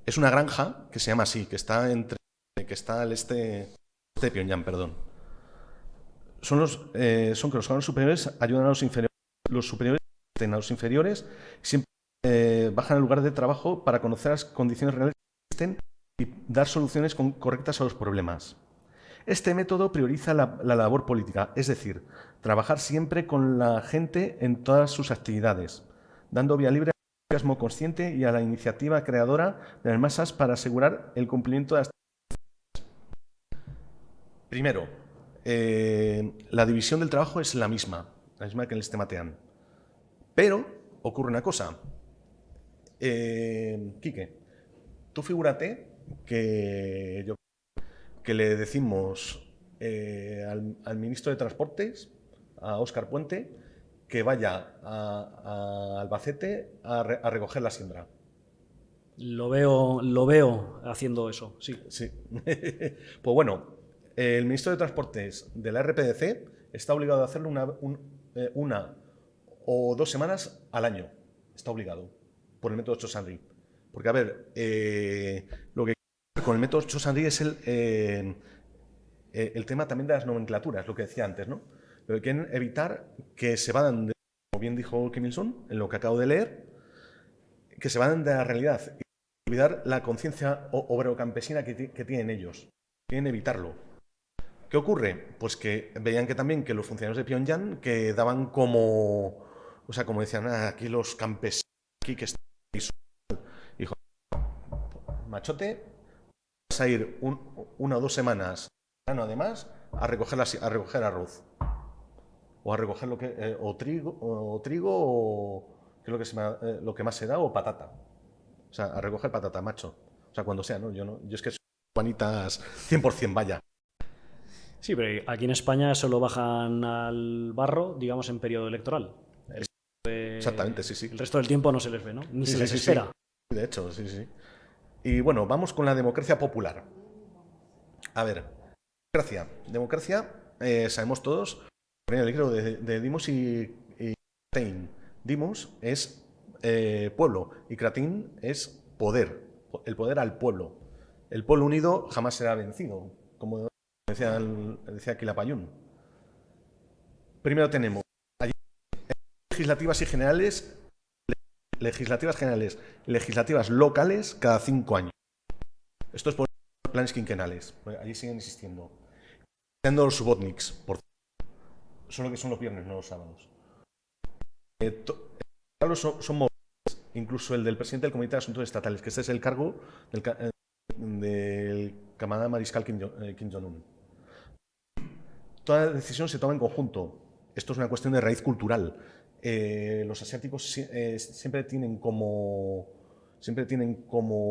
granja que se llama así, que está al este de Pyongyang, perdón. Son que los órganos superiores ayudan a los inferiores. Los superiores asisten a los inferiores, siempre bajan al lugar de trabajo para conocer las condiciones reales que existen y dar soluciones correctas a los problemas. Este método prioriza la labor política, es decir, trabajar siempre con la gente en todas sus actividades, dando vía libre entusiasmo consciente y a la iniciativa creadora de las masas para asegurar el cumplimiento de las... Primero, la división del trabajo es la misma que en el sistema TEAN. Pero ocurre una cosa. Quique, tú figúrate que le decimos al ministro de Transportes, a Óscar Puente, que vaya a Albacete a recoger la siembra. Lo veo haciendo eso, sí. Sí. Pues bueno, el ministro de Transportes de la RPDC está obligado a hacerlo una o 2 semanas al año. Está obligado por el método Chosandri. Porque, a ver, lo que con el método Chosandri es el tema también de las nomenclaturas, lo que decía antes, ¿no? Pero quieren evitar que se vayan, como bien dijo Kim Il-sung, en lo que acabo de leer, que se vayan de la realidad y olvidar la conciencia obrero-campesina que tienen ellos. Quieren evitarlo. ¿Qué ocurre? Pues que veían que también que los funcionarios de Pyongyang que daban como, o sea, como decían, aquí los campesinos, aquí que están ahí, hijo, machote, vas a ir 1 o 2 semanas, además, a recoger arroz. O a recoger trigo, que es lo que más se da, o patata. O sea, a recoger patata, macho. O sea, cuando sea, ¿no? Yo es que soy Juanitas 100%, vaya. Sí, pero aquí en España solo bajan al barro, digamos, en periodo electoral. Exactamente, sí. El resto del tiempo no se les ve, ¿no? Ni se les espera. Sí. De hecho, sí. Y bueno, vamos con la democracia popular. A ver, democracia, sabemos todos, en el libro de Dimos y Kratin. Dimos es pueblo y Kratin es poder, el poder al pueblo. El pueblo unido jamás será vencido, como decía Quilapayún. Primero tenemos legislativas generales, legislativas locales cada 5 años. Esto es por planes quinquenales, allí siguen existiendo. Siendo los subotniks, por solo que son los viernes, no los sábados. Son móviles, incluso el del presidente del Comité de Asuntos Estatales, que este es el cargo del camarada mariscal Kim Jong-un. Toda decisión se toma en conjunto. Esto es una cuestión de raíz cultural. Los asiáticos siempre tienen como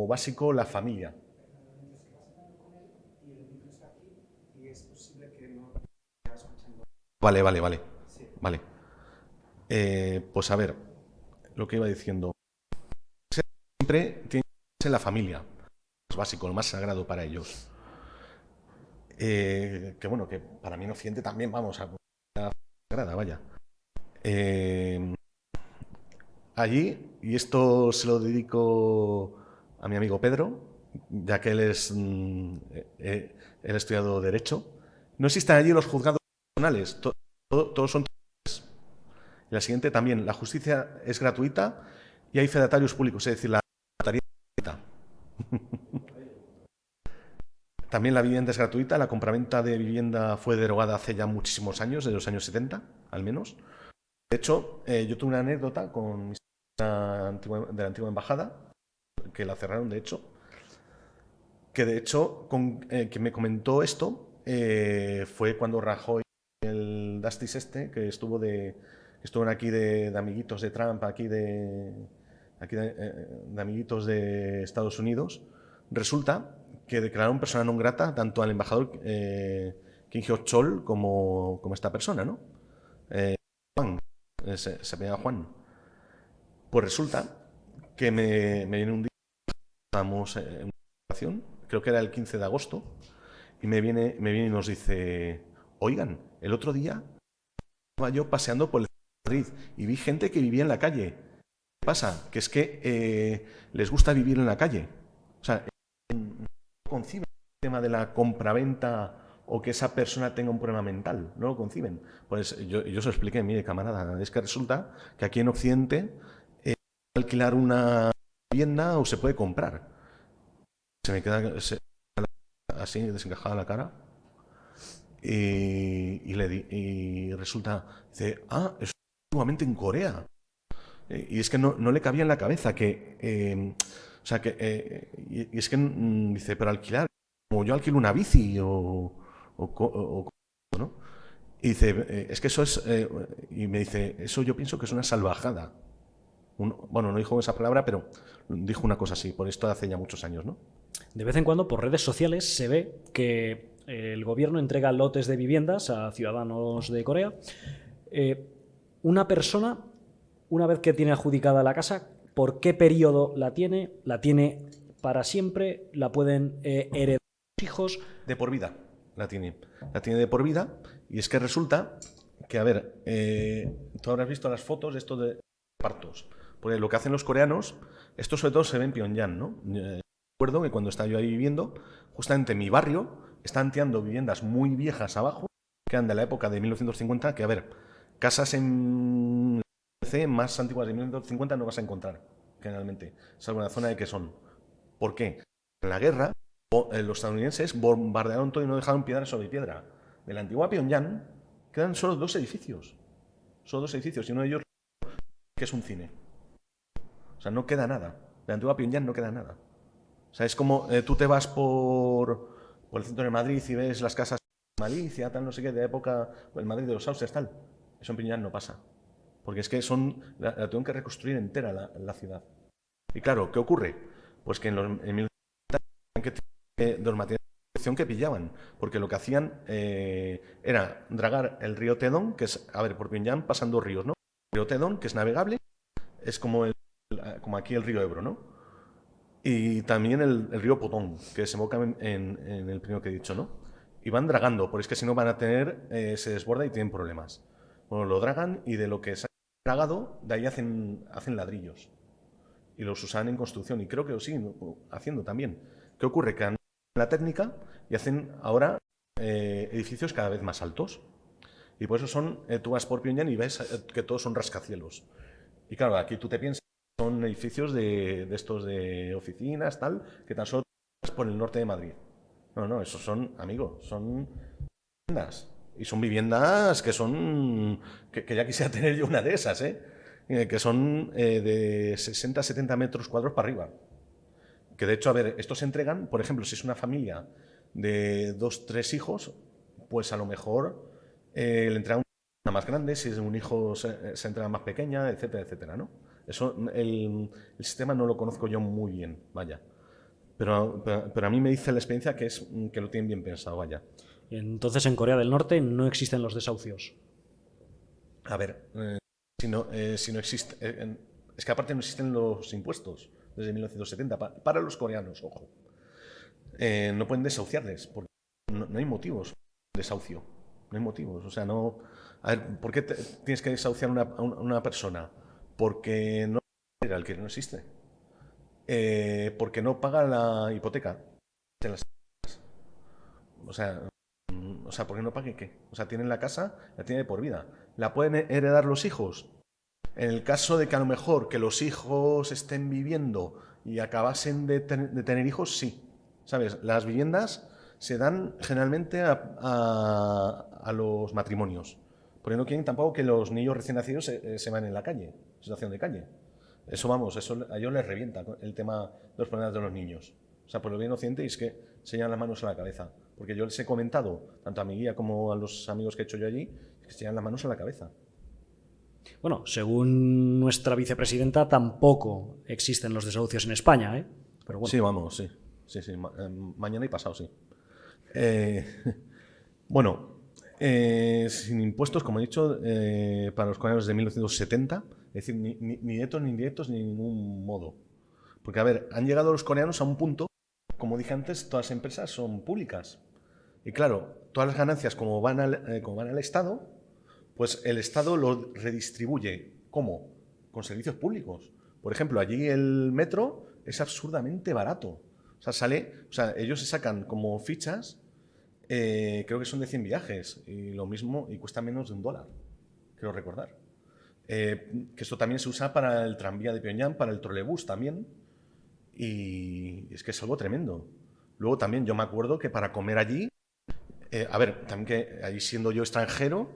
básico la familia. Vale. Sí. Vale. Pues a ver, lo que iba diciendo. Siempre tiene que ser la familia. Lo más básico, lo más sagrado para ellos. Que bueno, que para mí en Occidente también vamos a la sagrada, vaya. Allí, y esto se lo dedico a mi amigo Pedro, ya que él es él ha estudiado Derecho, no existen allí los juzgados nacionales, todos son tribunales. Y la siguiente también, la justicia es gratuita y hay fedatarios públicos, es decir, la notaría es gratuita. También la vivienda es gratuita, la compraventa de vivienda fue derogada hace ya muchísimos años, de los años 70, al menos. De hecho, yo tuve una anécdota con de la antigua embajada, que la cerraron, de hecho, que de hecho, quien me comentó esto fue cuando Rajoy, el Dastis que estuvo aquí de amiguitos de Trump, aquí de amiguitos de Estados Unidos. Resulta que declararon persona non grata tanto al embajador Kim Hyok-chol como esta persona, ¿no? Juan, se apellida Juan. Pues resulta que me viene un día, estábamos en una relación, creo que era el 15 de agosto, y me viene y nos dice: oigan, el otro día estaba yo paseando por el centro de Madrid y vi gente que vivía en la calle. ¿Qué pasa? Que es que les gusta vivir en la calle. O sea, no conciben el tema de la compraventa o que esa persona tenga un problema mental, no lo conciben. Pues yo se lo expliqué, mire, camarada, es que resulta que aquí en Occidente alquilar una vivienda o se puede comprar. Se me queda así desencajada la cara y resulta, dice, eso es antiguamente en Corea. Y es que no le cabía en la cabeza que... o sea, y es que dice, pero alquilar, como yo alquilo una bici ¿no? Y dice, es que eso es... y me dice, eso yo pienso que es una salvajada. Bueno, no dijo esa palabra, pero dijo una cosa así, por esto hace ya muchos años, ¿no? De vez en cuando por redes sociales se ve que el gobierno entrega lotes de viviendas a ciudadanos de Corea. Una persona, una vez que tiene adjudicada la casa, ¿por qué periodo la tiene? ¿La tiene para siempre? ¿La pueden heredar los hijos? De por vida la tiene. La tiene de por vida. Y es que resulta que, a ver, tú habrás visto las fotos de estos de partos. Porque lo que hacen los coreanos, esto sobre todo se ve en Pyongyang, ¿no? Recuerdo que cuando estaba yo ahí viviendo, justamente en mi barrio, están tirando viviendas muy viejas abajo, que eran de la época de 1950, que, a ver, casas en más antiguas de 1950 no vas a encontrar, generalmente, salvo en la zona de que son. ¿Por qué? En la guerra, los estadounidenses bombardearon todo y no dejaron piedra sobre piedra. De la antigua Pyongyang quedan solo dos edificios. Solo dos edificios, y uno de ellos que es un cine. O sea, no queda nada. De la antigua Pyongyang no queda nada. O sea, es como tú te vas por el centro de Madrid y ves las casas de Malicia, tal, no sé qué, de época, el Madrid de los sauces, tal. Eso en Pyongyang no pasa. Porque es que la tuvieron que reconstruir entera la ciudad. Y claro, ¿qué ocurre? Pues que en 1990 de los materiales de protección que pillaban. Porque lo que hacían era dragar el río Tedong, que es, a ver, por Pyongyang pasan dos ríos, ¿no? El río Tedong, que es navegable, es como aquí el río Ebro, ¿no? Y también el río Potón, que se evoca en el primero que he dicho, ¿no? Y van dragando, porque es que si no van a tener, se desborda y tienen problemas. Bueno, lo dragan y de lo que se ha dragado, de ahí hacen ladrillos. Y los usan en construcción, y creo que lo siguen haciendo también. ¿Qué ocurre? Que han la técnica y hacen ahora edificios cada vez más altos. Y por eso tú vas por Pyongyang y ves que todos son rascacielos. Y claro, aquí tú te piensas que son edificios de estos de oficinas, tal, que tan solo por el norte de Madrid. No, esos son, amigos, son viviendas. Y son viviendas que son, que ya quisiera tener yo una de esas, que son de 60, 70 metros cuadrados para arriba. Que de hecho, a ver, estos se entregan, por ejemplo, si es una familia de 2, 3 hijos, pues a lo mejor le entregan una más grande, si es un hijo se entrega más pequeña, etcétera, etcétera, ¿no? Eso, el sistema no lo conozco yo muy bien, vaya. Pero a mí me dice la experiencia que lo tienen bien pensado, vaya. Entonces en Corea del Norte no existen los desahucios. A ver, si no existe... es que aparte no existen los impuestos desde 1970 para los coreanos, ojo. No pueden desahuciarles porque no hay motivos de desahucio. No hay motivos. O sea, no... A ver, ¿por qué tienes que desahuciar a una persona? Porque no era el que no existe. Porque no paga la hipoteca. O sea, ¿por qué no pague qué? O sea, tienen la casa, la tiene de por vida. ¿La pueden heredar los hijos? En el caso de que a lo mejor que los hijos estén viviendo y acabasen de tener hijos, sí. ¿Sabes? Las viviendas se dan generalmente a los matrimonios. Porque no quieren tampoco que los niños recién nacidos se van en la calle, situación de calle. Eso vamos, eso a ellos les revienta el tema de los problemas de los niños. O sea, por lo bien occidente es que se llevan las manos a la cabeza. Porque yo les he comentado, tanto a mi guía como a los amigos que he hecho yo allí, que se llevan las manos a la cabeza. Bueno, según nuestra vicepresidenta, tampoco existen los desahucios en España, ¿eh? Pero bueno. Sí, vamos, sí. Mañana y pasado, sí. Bueno, sin impuestos, como he dicho, para los coreanos de 1970, es decir, ni directos ni indirectos ni de ningún modo. Porque, a ver, han llegado los coreanos a un punto, como dije antes, todas las empresas son públicas. Y claro, todas las ganancias, como van al Estado, pues el Estado lo redistribuye. ¿Cómo? Con servicios públicos. Por ejemplo, allí el metro es absurdamente barato. O sea, ellos se sacan como fichas, creo que son de 100 viajes, y lo mismo, y cuesta menos de $1, creo recordar. Que esto también se usa para el tranvía de Pyongyang, para el trolebús también, y es que es algo tremendo. Luego también yo me acuerdo que para comer allí, a ver, también que allí siendo yo extranjero,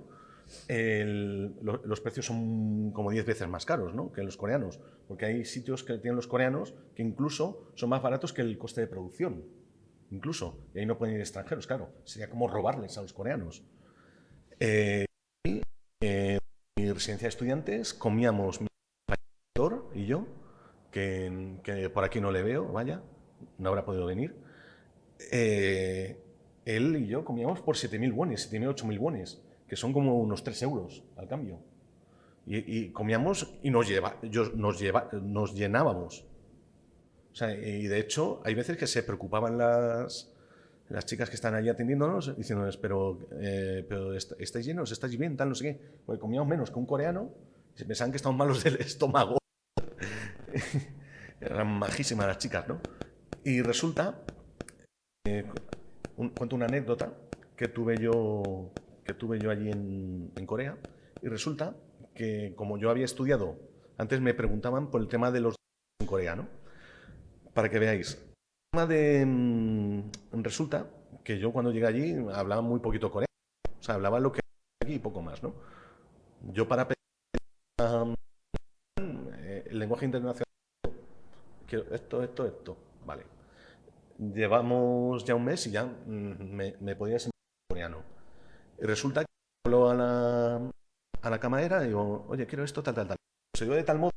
los precios son como 10 veces más caros, ¿no?, que los coreanos, porque hay sitios que tienen los coreanos que incluso son más baratos que el coste de producción, incluso, y ahí no pueden ir extranjeros, claro, sería como robarles a los coreanos. Mi residencia de estudiantes comíamos mi compañero y yo, que por aquí no le veo, vaya, no habrá podido venir. Él y yo comíamos por 7.000 wones, 7.000, 8.000 wones, que son como unos 3 euros al cambio. Y comíamos y nos llenábamos. O sea, y de hecho, hay veces que se preocupaban las chicas que están allí atendiéndonos, diciéndonos, pero ¿estáis llenos? ¿Estáis bien? Tal, no sé qué. Porque comíamos menos que un coreano y se pensaban que estaban malos del estómago. Eran majísimas las chicas, ¿no? Y resulta, cuento una anécdota que tuve yo allí en Corea, y resulta que como yo había estudiado, antes me preguntaban por el tema de los en Corea, ¿no? Para que veáis. Resulta que yo cuando llegué allí hablaba muy poquito coreano, o sea, hablaba lo que aquí y poco más, ¿no? Yo para el lenguaje internacional, quiero esto, vale. Llevamos ya un mes y ya me podía sentir coreano. Y resulta que hablo a la camarera y digo, oye, quiero esto, tal, tal, tal. Se dio de tal modo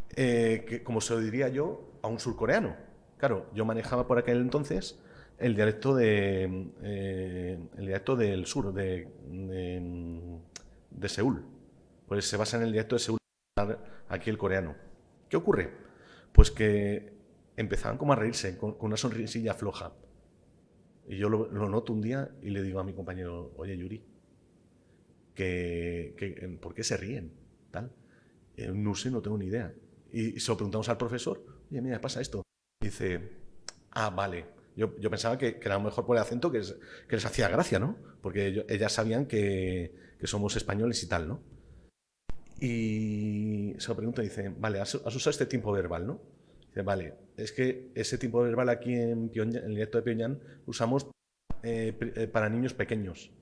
que, como se lo diría yo a un surcoreano. Claro, yo manejaba por aquel entonces el dialecto el dialecto del sur, de Seúl. Pues se basa en el dialecto de Seúl aquí el coreano. ¿Qué ocurre? Pues que empezaban como a reírse, con una sonrisilla floja. Y yo lo noto un día y le digo a mi compañero, oye, Yuri, ¿por qué se ríen? Tal. No sé, no tengo ni idea. Y se lo preguntamos al profesor, oye, mira, pasa esto. Y dice, vale. Yo pensaba que era mejor por el acento que les hacía gracia, ¿no? Porque ellas sabían que somos españoles y tal, ¿no? Y se lo pregunta y dice, vale, has usado este tiempo verbal, ¿no? Dice, vale, es que ese tiempo verbal aquí en el dialecto de Pyongyang usamos para niños pequeños,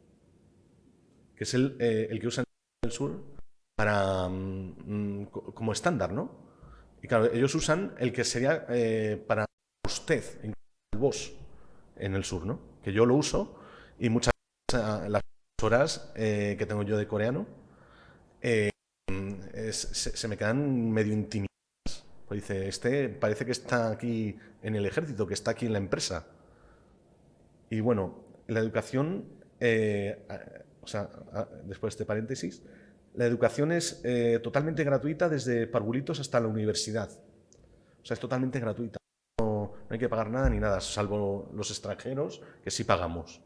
que es el que usan en el sur para como estándar, ¿no? Y claro, ellos usan el que sería para usted, el vos, en el sur, ¿no? Que yo lo uso y muchas veces las horas que tengo yo de coreano se me quedan medio intimidadas. Pues dice, este parece que está aquí en el ejército, que está aquí en la empresa. Y bueno, la educación, o sea, después de este paréntesis, la educación es totalmente gratuita desde parvulitos hasta la universidad. O sea, es totalmente gratuita. No hay que pagar nada ni nada, salvo los extranjeros, que sí pagamos.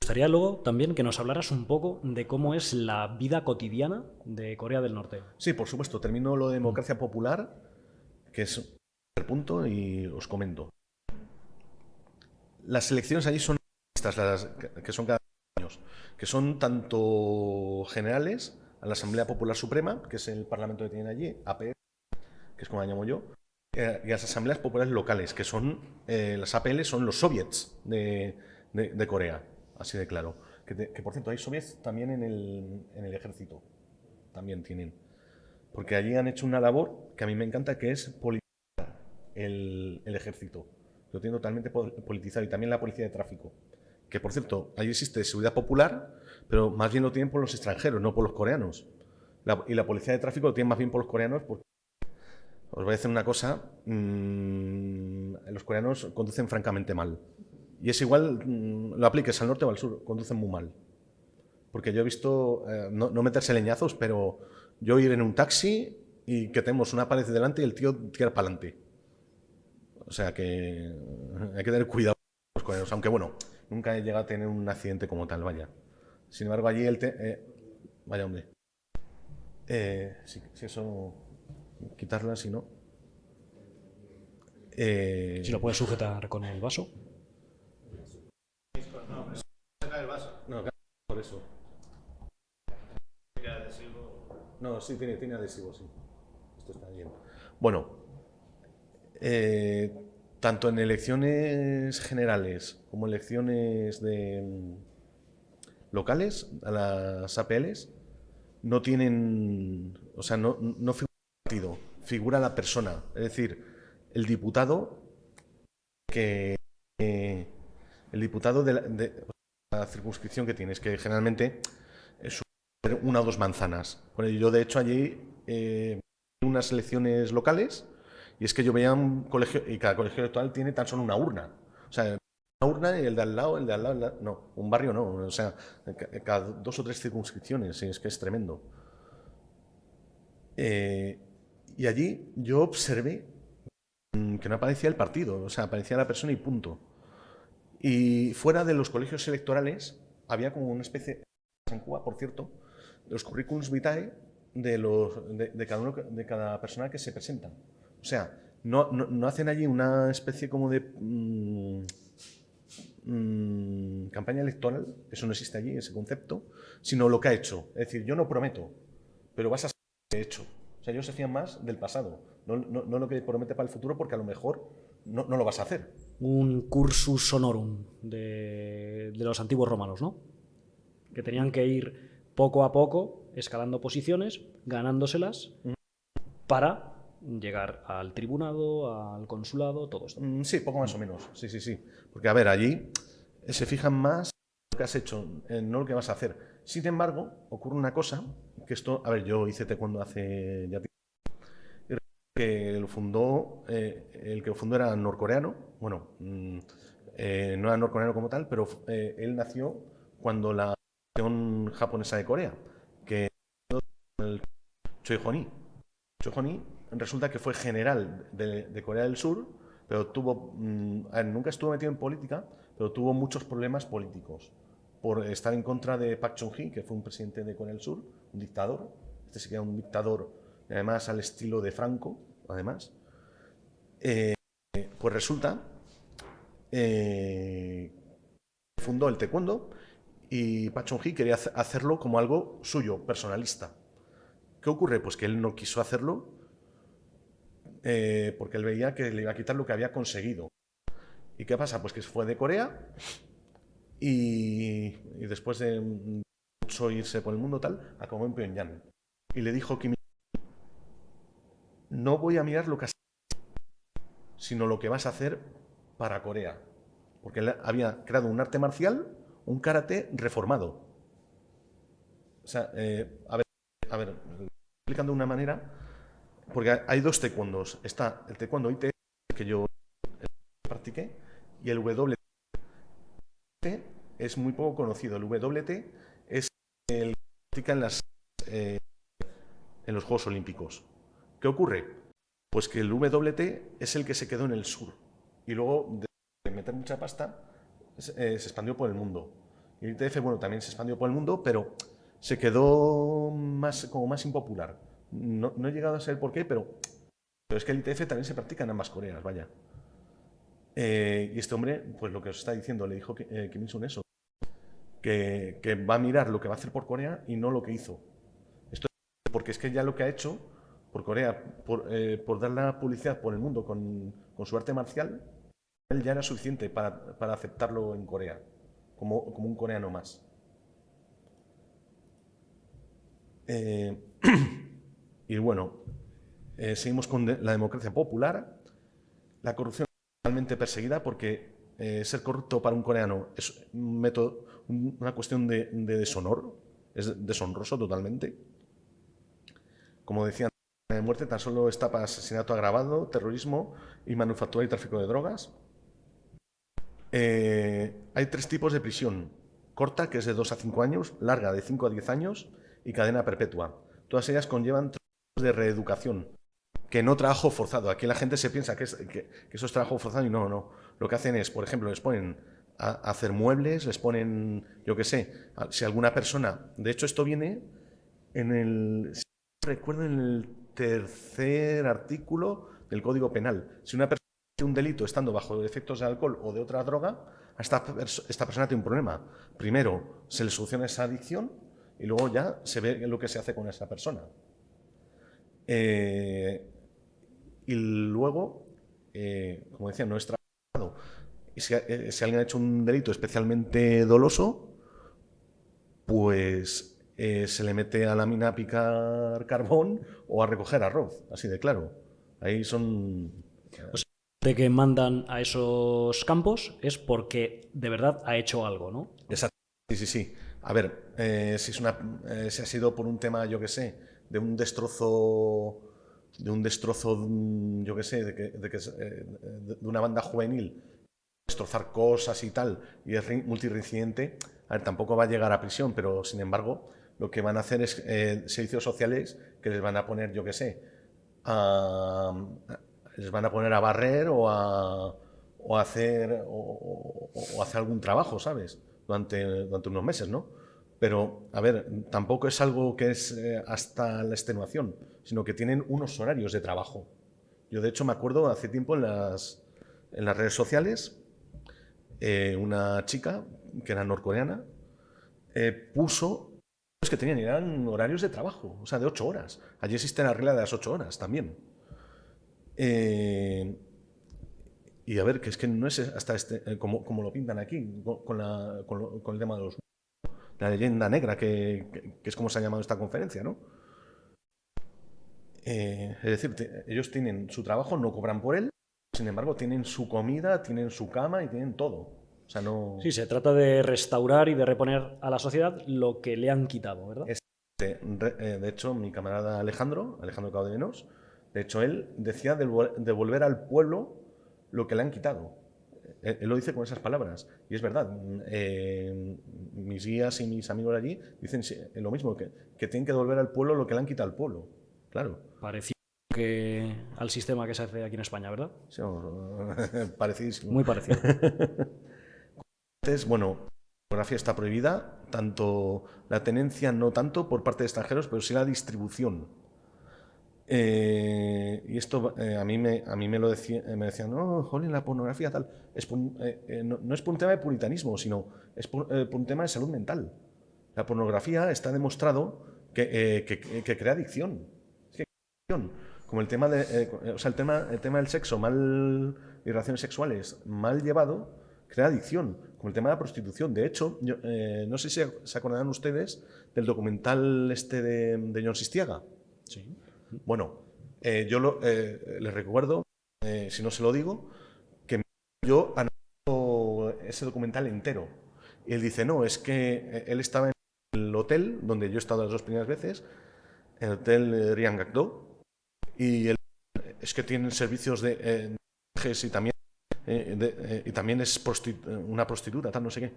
Me gustaría luego también que nos hablaras un poco de cómo es la vida cotidiana de Corea del Norte. Sí, por supuesto. Termino lo de democracia popular, que es el punto, y os comento. Las elecciones allí son las que son cada 2 años, que son tanto generales a la Asamblea Popular Suprema, que es el parlamento que tienen allí, APL, que es como la llamo yo, y las asambleas populares locales, que son las APL, son los soviets de Corea, así de claro. Que por cierto, hay soviets también en el ejército, también tienen. Porque allí han hecho una labor que a mí me encanta, que es politizar el ejército. Lo tiene totalmente politizado, y también la policía de tráfico. Que por cierto, allí existe seguridad popular, pero más bien lo tienen por los extranjeros, no por los coreanos. Y la policía de tráfico lo tienen más bien por los coreanos, porque os voy a decir una cosa, los coreanos conducen francamente mal. Y es igual, lo apliques al norte o al sur, conducen muy mal. Porque yo he visto, no meterse leñazos, pero yo ir en un taxi y que tenemos una pared delante y el tío tira para adelante. O sea que hay que tener cuidado con los coreanos. Aunque bueno, nunca he llegado a tener un accidente como tal, vaya. Sin embargo, allí vaya, hombre. Si eso, quitarla, si no. Si lo puedes sujetar con el vaso. No, por eso. No, sí, tiene adhesivo, sí. Esto está bien. Bueno, tanto en elecciones generales como elecciones locales, a las APLs, no tienen, o sea, no figura el partido, figura la persona, es decir, el diputado que el diputado de la circunscripción que tienes, que generalmente es una o dos manzanas. Bueno, yo de hecho allí unas elecciones locales y es que yo veía un colegio y cada colegio electoral tiene tan solo una urna. O sea, una urna y el de al lado, el de al lado, no, un barrio no. O sea, cada 2 o 3 circunscripciones, y es que es tremendo. Y allí yo observé que no aparecía el partido, o sea, aparecía la persona y punto. Y fuera de los colegios electorales había como una especie, en Cuba, por cierto, los currículums vitae de cada uno, de cada persona que se presenta. O sea, no hacen allí una especie como de campaña electoral, eso no existe allí, ese concepto, sino lo que ha hecho. Es decir, yo no prometo, pero vas a saber lo que he hecho. O sea, ellos se fían más del pasado, no lo que promete para el futuro, porque a lo mejor no lo vas a hacer. Un cursus honorum de los antiguos romanos, ¿no? Que tenían que ir poco a poco escalando posiciones, ganándoselas para llegar al tribunado, al consulado, todo esto. Sí, poco más o menos. Sí. Porque, a ver, allí se fijan más en lo que has hecho, no lo que vas a hacer. Sin embargo, ocurre una cosa, que esto, a ver, yo hice taekwondo hace ya tiempo, que el que lo fundó era norcoreano, bueno, no era norcoreano como tal, pero él nació cuando la Nación japonesa de Corea, que el Choi Hon-hee. Choi Hon-hee resulta que fue general de Corea del Sur, pero nunca estuvo metido en política, pero tuvo muchos problemas políticos por estar en contra de Park Chung-hee, que fue un presidente de Corea del Sur, un dictador. Este sí que era un dictador, además al estilo de Franco, además. Pues resulta fundó el taekwondo y Park Chung-hee quería hacerlo como algo suyo, personalista. ¿Qué ocurre? Pues que él no quiso hacerlo porque él veía que le iba a quitar lo que había conseguido. ¿Y qué pasa? Pues que fue de Corea y después de mucho irse por el mundo tal, acabó en Pyongyang. Y le dijo Kim, no voy a mirar lo que has hecho, sino lo que vas a hacer para Corea. Porque él había creado un arte marcial, un karate reformado. O sea, a ver, explicando de una manera, porque hay dos taekwondos. Está el taekwondo IT, que yo practiqué, y el WT es muy poco conocido. El WT es el que practica en los Juegos Olímpicos. ¿Qué ocurre? Pues que el WT es el que se quedó en el sur y luego de meter mucha pasta se expandió por el mundo. Y el ITF, bueno, también se expandió por el mundo, pero se quedó como más impopular. No he llegado a saber por qué, pero es que el ITF también se practica en ambas Coreas, vaya. Y este hombre, pues lo que os está diciendo, le dijo Kim Il-sung eso, que va a mirar lo que va a hacer por Corea y no lo que hizo. Esto es porque es que ya lo que ha hecho por Corea, por dar la publicidad por el mundo con su arte marcial, él ya era suficiente para aceptarlo en Corea, como un coreano más. Y bueno, seguimos con la democracia popular. La corrupción es totalmente perseguida porque ser corrupto para un coreano es un método, una cuestión de deshonor, es deshonroso totalmente. Como decían, de muerte tan solo está para asesinato agravado, terrorismo y manufactura y tráfico de drogas. Hay 3 tipos de prisión: corta, que es de 2 a 5 años, larga, de 5 a 10 años, y cadena perpetua. Todas ellas conllevan trabajos de reeducación, que no trabajo forzado. Aquí la gente se piensa que eso es trabajo forzado y no. Lo que hacen es, por ejemplo, les ponen a hacer muebles, les ponen, yo qué sé, si alguna persona, de hecho esto viene si recuerdo, en el 3er artículo del Código Penal. Si una persona hace un delito estando bajo efectos de alcohol o de otra droga, esta persona tiene un problema. Primero se le soluciona esa adicción y luego ya se ve lo que se hace con esa persona. Y luego como decía, no es trabajado. Y si alguien ha hecho un delito especialmente doloso, pues se le mete a la mina a picar carbón o a recoger arroz, así de claro. Ahí son... De que mandan a esos campos es porque de verdad ha hecho algo, ¿no? Exacto. Sí. A ver, si ha sido por un tema, yo qué sé, de un destrozo, yo qué sé, de una banda juvenil, destrozar cosas y tal, y es multireincidente, a ver, tampoco va a llegar a prisión, pero sin embargo, lo que van a hacer es servicios sociales que les van a poner, yo qué sé, les van a poner a barrer o hacer algún trabajo, ¿sabes? Durante unos meses, ¿no? Pero, a ver, tampoco es algo que es hasta la extenuación, sino que tienen unos horarios de trabajo. Yo, de hecho, me acuerdo hace tiempo en las redes sociales, una chica que era norcoreana puso que eran horarios de trabajo, o sea, de 8 horas. Allí existe la regla de las 8 horas también. Y a ver, que es que no es hasta como lo pintan aquí, con el tema de la leyenda negra, que es como se ha llamado esta conferencia, ¿no? Es decir, ellos tienen su trabajo, no cobran por él, sin embargo, tienen su comida, tienen su cama y tienen todo. O sea, no... Sí, se trata de restaurar y de reponer a la sociedad lo que le han quitado, ¿verdad? De hecho, mi camarada Alejandro Cao de Menos, de hecho, él decía devolver al pueblo lo que le han quitado. Él lo dice con esas palabras. Y es verdad. Mis guías y mis amigos allí dicen lo mismo, que tienen que devolver al pueblo lo que le han quitado al pueblo. Claro. Parecido que al sistema que se hace aquí en España, ¿verdad? Sí, parecidísimo. Muy parecido. Entonces, bueno, la pornografía está prohibida, tanto la tenencia no tanto por parte de extranjeros, pero sí la distribución. Y esto a mí me lo decían, no, jolín, la pornografía tal. No es por un tema de puritanismo, sino es por un tema de salud mental. La pornografía está demostrado que crea adicción. Como el tema el tema del sexo y relaciones sexuales mal llevado crea adicción, como el tema de la prostitución. De hecho, no sé si se acordarán ustedes del documental de Jon Sistiaga. Sí. Bueno, yo les recuerdo, si no se lo digo, que yo analizo ese documental entero. Y él dice, no, es que él estaba en el hotel donde yo he estado las 2 primeras veces, en el hotel Ryangak-do, y es que tienen servicios de viajes y también es una prostituta, tal, no sé qué.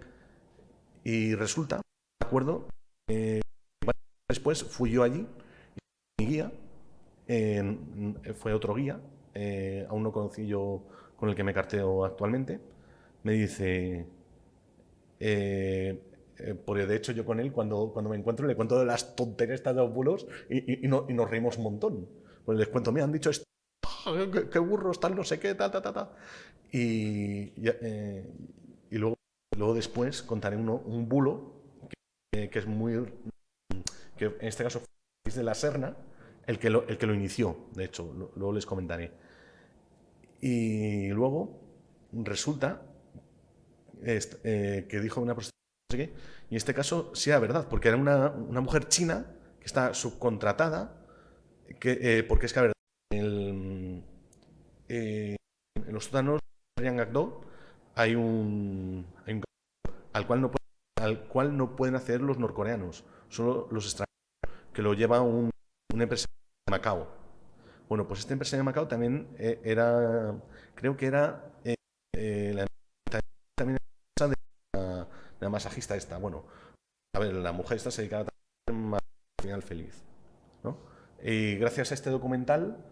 Y resulta, me acuerdo, después fui yo allí, y mi guía, fue otro guía, aún no conocí yo con el que me carteo actualmente, me dice, porque de hecho yo con él cuando me encuentro le cuento de las tonterías de los bulos y nos reímos un montón. Pues les cuento, me han dicho esto, qué burros, tal, no sé qué, tal. Y luego después contaré un bulo que es que en este caso es de la Serna, el que lo inició, de hecho, luego les comentaré. Y luego resulta que dijo una prostituta, no sé qué, y en este caso sí era verdad, porque era una mujer china que está subcontratada, porque es que, a ver, en los sótanos de Ryangak-do hay un al cual no pueden acceder los norcoreanos, solo los extranjeros, que lo lleva un empresario de Macao. Bueno, pues este empresario de Macao también creo que era también de la masajista esta. Bueno, a ver, la mujer esta se dedicaba a un final feliz, ¿no? Y gracias a este documental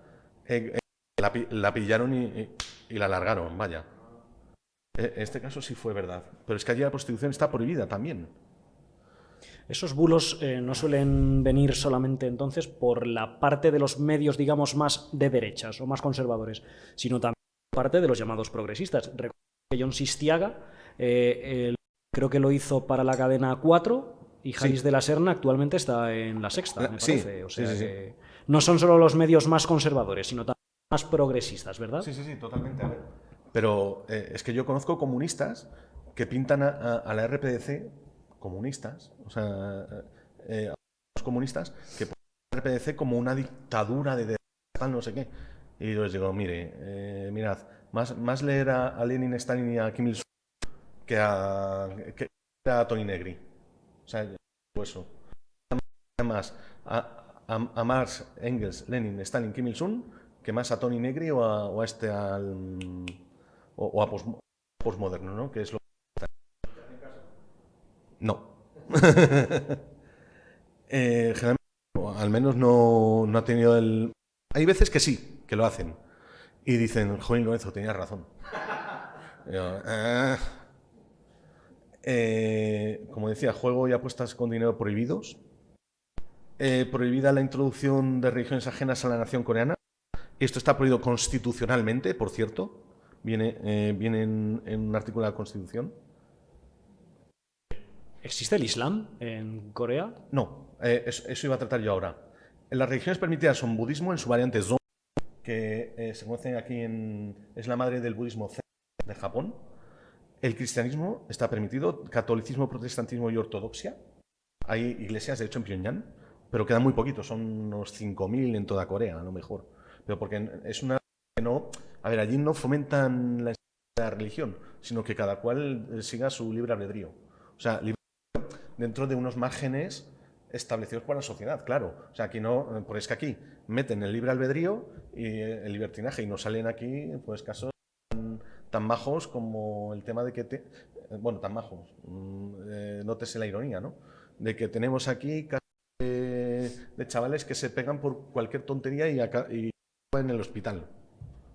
la pillaron y la largaron, vaya. En este caso sí fue verdad. Pero es que allí la prostitución está prohibida también. Esos bulos no suelen venir solamente entonces por la parte de los medios, digamos, más de derechas o más conservadores, sino también por parte de los llamados progresistas. Recuerdo que Jon Sistiaga creo que lo hizo para la cadena 4 y Javis de la Serna actualmente está en la Sexta, me parece. O sea que no son solo los medios más conservadores, sino también más progresistas, ¿verdad? Sí, totalmente. A ver. Pero es que yo conozco comunistas que pintan a la RPDC comunistas, o sea, a los comunistas que ponen a la RPDC como una dictadura de tal no sé qué. Y yo les digo, mire, mirad, más leer a Lenin, Stalin y a Kim Il-sung que a Tony Negri. O sea, eso. Más a Marx, Engels, Lenin, Stalin, Kim Il-sung que más a Tony Negri o a este o a postmoderno, ¿no? Que es lo no. Generalmente, al menos no ha tenido el. Hay veces que sí, que lo hacen. Y dicen, joder, Lorenzo, tenías razón. Yo, como decía, juego y apuestas con dinero prohibidos. Prohibida la introducción de religiones ajenas a la nación coreana. Esto está prohibido constitucionalmente, por cierto. Viene en un artículo de la Constitución. ¿Existe el Islam en Corea? No, eso iba a tratar yo ahora. Las religiones permitidas son budismo en su variante Zong, que se conoce aquí es la madre del budismo Zen de Japón. El cristianismo está permitido, catolicismo, protestantismo y ortodoxia. Hay iglesias, de hecho, en Pyongyang, pero quedan muy poquitos, son unos 5.000 en toda Corea, a lo mejor. Pero porque es una que no. A ver, allí no fomentan la religión, sino que cada cual siga su libre albedrío. O sea, dentro de unos márgenes establecidos por la sociedad, claro. O sea, aquí no, pues es que aquí meten el libre albedrío y el libertinaje y nos salen aquí, pues, casos tan majos como el tema de que bueno, tan majos, nótese la ironía, ¿no? De que tenemos aquí casos de chavales que se pegan por cualquier tontería y en el hospital.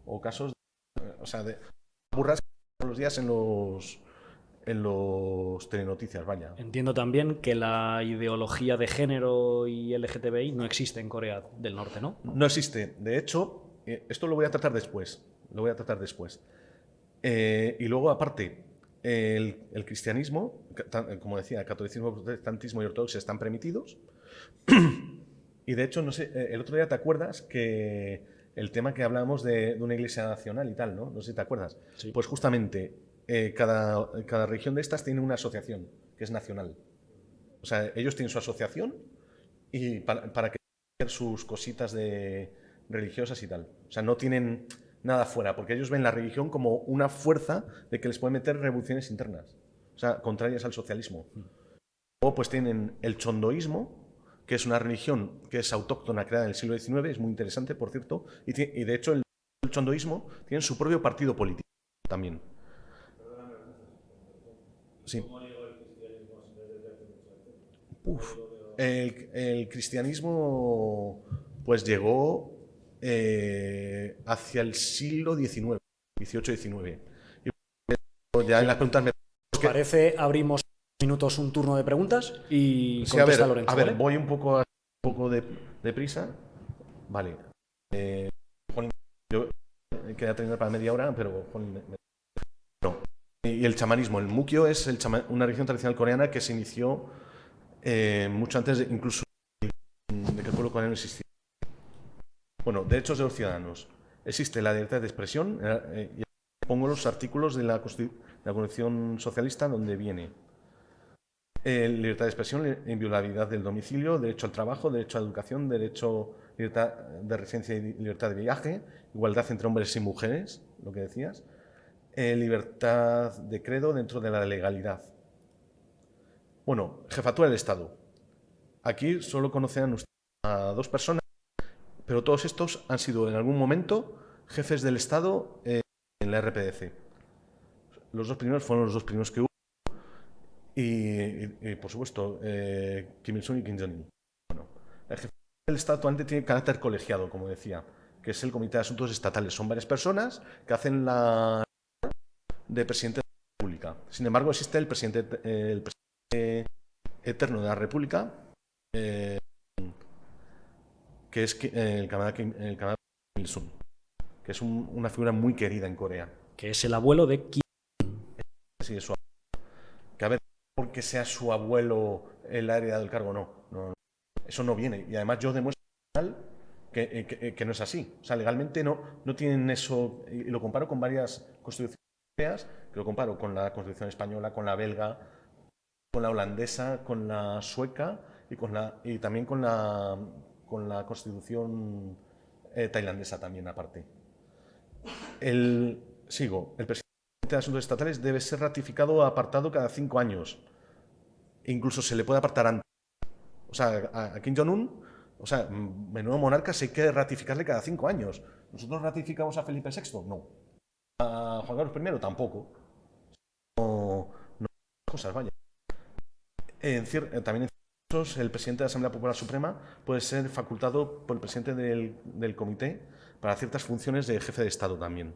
O casos o sea, de burras todos los días en los telenoticias, vaya. Entiendo también que la ideología de género y LGTBI no existe en Corea del Norte, ¿no? No existe. De hecho, esto lo voy a tratar después. Y luego, aparte, el cristianismo, como decía, el catolicismo, el protestantismo y ortodoxia están permitidos. Y de hecho, no sé, el otro día te acuerdas que el tema que hablábamos de una iglesia nacional y tal, ¿no? No sé si te acuerdas. Sí. Pues justamente, cada región de estas tiene una asociación que es nacional. O sea, ellos tienen su asociación y para que hacer sus cositas religiosas y tal. O sea, no tienen nada fuera, porque ellos ven la religión como una fuerza de que les puede meter revoluciones internas, o sea, contrarias al socialismo. Luego pues tienen el chondoísmo, que es una religión que es autóctona, creada en el siglo XIX, es muy interesante, por cierto, y de hecho el chondoísmo tiene su propio partido político también. Sí. Uf. El cristianismo pues llegó hacia el siglo XIX, XVIII-XIX. Y ya en las preguntas ¿Os parece abrimos minutos un turno de preguntas y sí, contesta Lorenzo? a ver, ¿vale? voy un poco de prisa. Vale. Yo quería terminar para media hora, pero no. Y el chamanismo, el mukyo es una religión tradicional coreana que se inició mucho antes incluso de que el pueblo coreano existiera. Bueno, derechos de los ciudadanos. Existe la libertad de expresión. Y pongo los artículos de la Constitución Socialista donde viene libertad de expresión, inviolabilidad del domicilio, derecho al trabajo, derecho a la educación, libertad de residencia y libertad de viaje, igualdad entre hombres y mujeres, lo que decías, libertad de credo dentro de la legalidad. Bueno, jefatura del Estado. Aquí solo conocerán ustedes a dos personas, pero todos estos han sido en algún momento jefes del Estado en la RPDC. Los dos primeros fueron los dos primeros que hubo. Y por supuesto, Kim Il-sung y Kim Jong-il. Bueno, el jefe del Estado actualmente tiene carácter colegiado, como decía, que es el Comité de Asuntos Estatales. Son varias personas que hacen la de presidente de la República. Sin embargo, existe el presidente eterno de la República, que es el camarada Kim Il-sung, que es una figura muy querida en Corea. Que es el abuelo de Kim. Sí, su abuelo. Que a ver, porque sea su abuelo el área del cargo, no. Eso no viene. Y además yo demuestro que no es así. O sea, legalmente no tienen eso. Y lo comparo con varias constituciones europeas, que lo comparo con la Constitución española, con la belga, con la holandesa, con la sueca y también con la Constitución tailandesa también aparte. El presidente de Asuntos Estatales debe ser ratificado o apartado cada 5 años. E incluso se le puede apartar antes. O sea, a Kim Jong-un, o sea, menudo monarca, se hay que ratificarle cada 5 años. ¿Nosotros ratificamos a Felipe VI? No. ¿A Juan Carlos I? Tampoco. No cosas, vaya. También en ciertos casos, el presidente de la Asamblea Popular Suprema puede ser facultado por el presidente del comité para ciertas funciones de jefe de Estado también.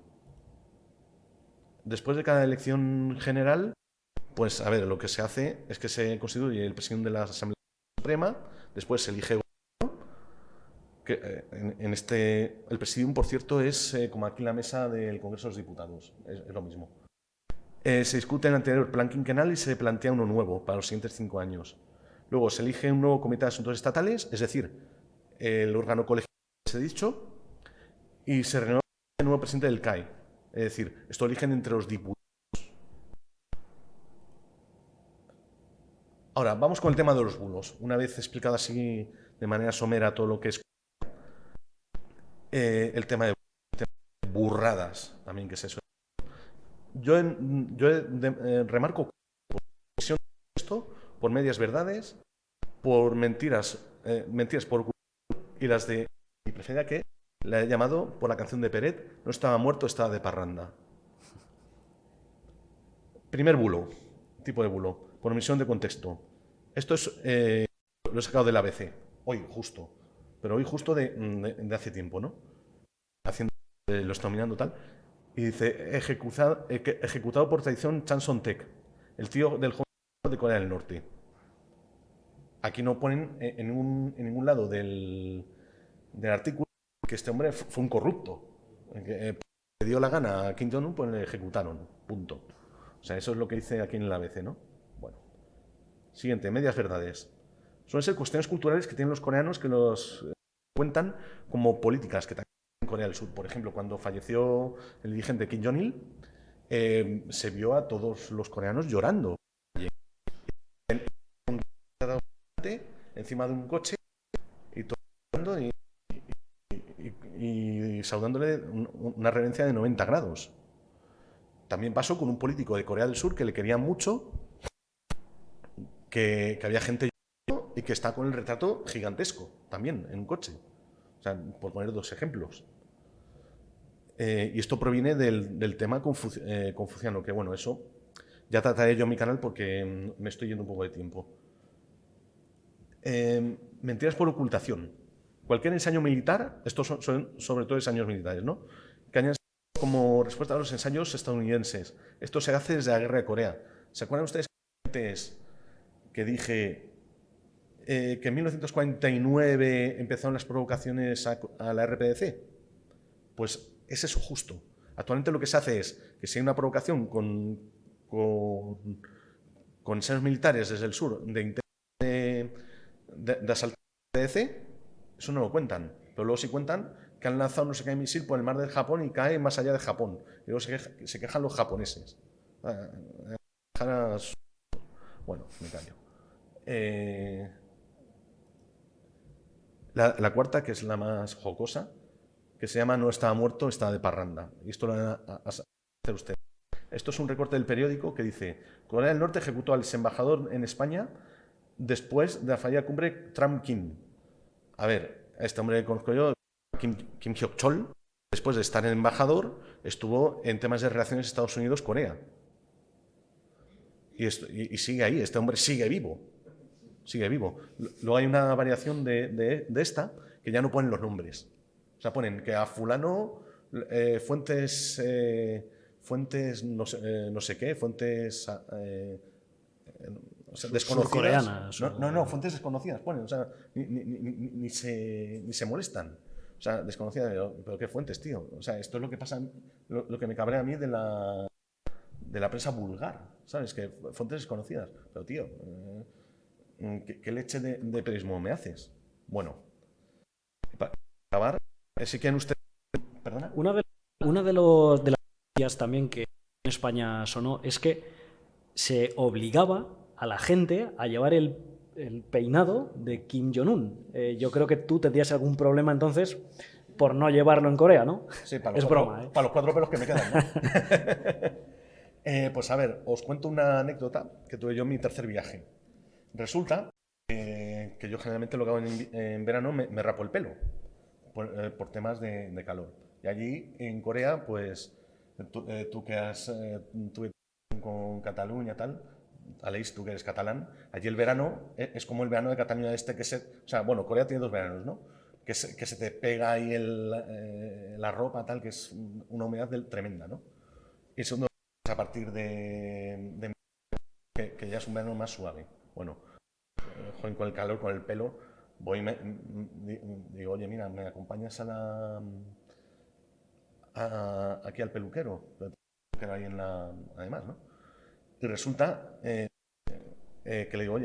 Después de cada elección general, pues a ver, lo que se hace es que se constituye el presidente de la Asamblea Suprema, después se elige que el presidium, por cierto, es como aquí la mesa del Congreso de los Diputados, es lo mismo. Se discute el anterior plan quinquenal y se plantea uno nuevo para los siguientes 5 años. Luego se elige un nuevo comité de asuntos estatales, es decir, el órgano colegiado que se ha dicho, y se renueva el nuevo presidente del CAE. Es decir, esto eligen entre los diputados. Ahora, vamos con el tema de los bulos. Una vez explicado así de manera somera todo lo que es el tema de burradas, también que es eso. Yo remarco esto por medias verdades, por mentiras por y las de mi preferida, que la he llamado por la canción de Peret, no estaba muerto, estaba de parranda. Primer bulo, tipo de bulo, por omisión de contexto. Esto es lo he sacado del ABC, hoy justo, pero hoy justo de hace tiempo, ¿no? Haciendo, lo está mirando tal, y dice, ejecutado por traición Chan Son-tek, el tío del joven de Corea del Norte. Aquí no ponen en ningún lado del artículo que este hombre fue un corrupto. Que le dio la gana a Kim Jong-un, pues le ejecutaron. Punto. O sea, eso es lo que dice aquí en el ABC, ¿no? Bueno. Siguiente, medias verdades. Suelen ser cuestiones culturales que tienen los coreanos que los cuentan como políticas que también en Corea del Sur. Por ejemplo, cuando falleció el dirigente Kim Jong-il, se vio a todos los coreanos llorando. Encima de un coche y todo llorando y saudándole una reverencia de 90 grados. También pasó con un político de Corea del Sur que le quería mucho, que había gente llorando y que está con el retrato gigantesco también en un coche. O sea, por poner 2 ejemplos. Y esto proviene del tema confuciano, que bueno, eso ya trataré yo en mi canal porque me estoy yendo un poco de tiempo. Mentiras por ocultación. Cualquier ensayo militar, estos son sobre todo ensayos militares, ¿no? Que hayan sido como respuesta a los ensayos estadounidenses. Esto se hace desde la Guerra de Corea. ¿Se acuerdan ustedes que dije que en 1949 empezaron las provocaciones a la RPDC? Pues es eso justo. Actualmente lo que se hace es que si hay una provocación con ensayos militares desde el sur de asaltar la RPDC, eso no lo cuentan. Pero luego sí cuentan que han lanzado no sé qué misil por el mar del Japón y cae más allá de Japón. Y luego se quejan los japoneses. Bueno, me callo. La cuarta, que es la más jocosa, que se llama No estaba muerto, estaba de parranda. Y esto lo van a hacer ustedes. Esto es un recorte del periódico que dice: Corea del Norte ejecutó al exembajador en España después de la fallida cumbre Trump-Kim. A ver, este hombre que conozco yo, Kim Hyok-chol, después de estar en embajador, estuvo en temas de relaciones Estados Unidos-Corea. Y sigue ahí, este hombre sigue vivo. Sigue vivo. Luego hay una variación de esta que ya no ponen los nombres. O sea, ponen que a fulano fuentes no sé qué, fuentes o sea, desconocidas. No, fuentes desconocidas ponen, o sea, ni se molestan. O sea, desconocidas, pero ¿qué fuentes, tío? O sea, esto es lo que pasa, lo que me cabrea a mí de la prensa vulgar, ¿sabes? Que fuentes desconocidas. Pero, tío, ¿qué leche de periodismo me haces? Bueno, para acabar, Si quieren ustedes... ¿Perdona? Una de las noticias también que en España sonó es que se obligaba a la gente a llevar el peinado de Kim Jong-un. Yo creo que tú tendrías algún problema entonces por no llevarlo en Corea, ¿no? Sí, es broma, ¿eh? Para los 4 pelos que me quedan, ¿no? Pues a ver, os cuento una anécdota que tuve yo en mi tercer viaje. Resulta que yo generalmente lo que hago en verano me rapo el pelo por temas de calor. Y allí en Corea, pues tú que has tuve con Cataluña tal, Aleix, tú que eres catalán, allí el verano es como el verano de Cataluña que o sea, bueno, Corea tiene 2 veranos, ¿no? Que se te pega ahí la ropa tal, que es una humedad tremenda, ¿no? Y segundo, a partir de que ya es un verano más suave. Bueno, joder, con el calor, con el pelo, voy y digo, oye, mira, ¿me acompañas aquí al peluquero? Que hay además, ¿no? Y resulta que le digo, oye,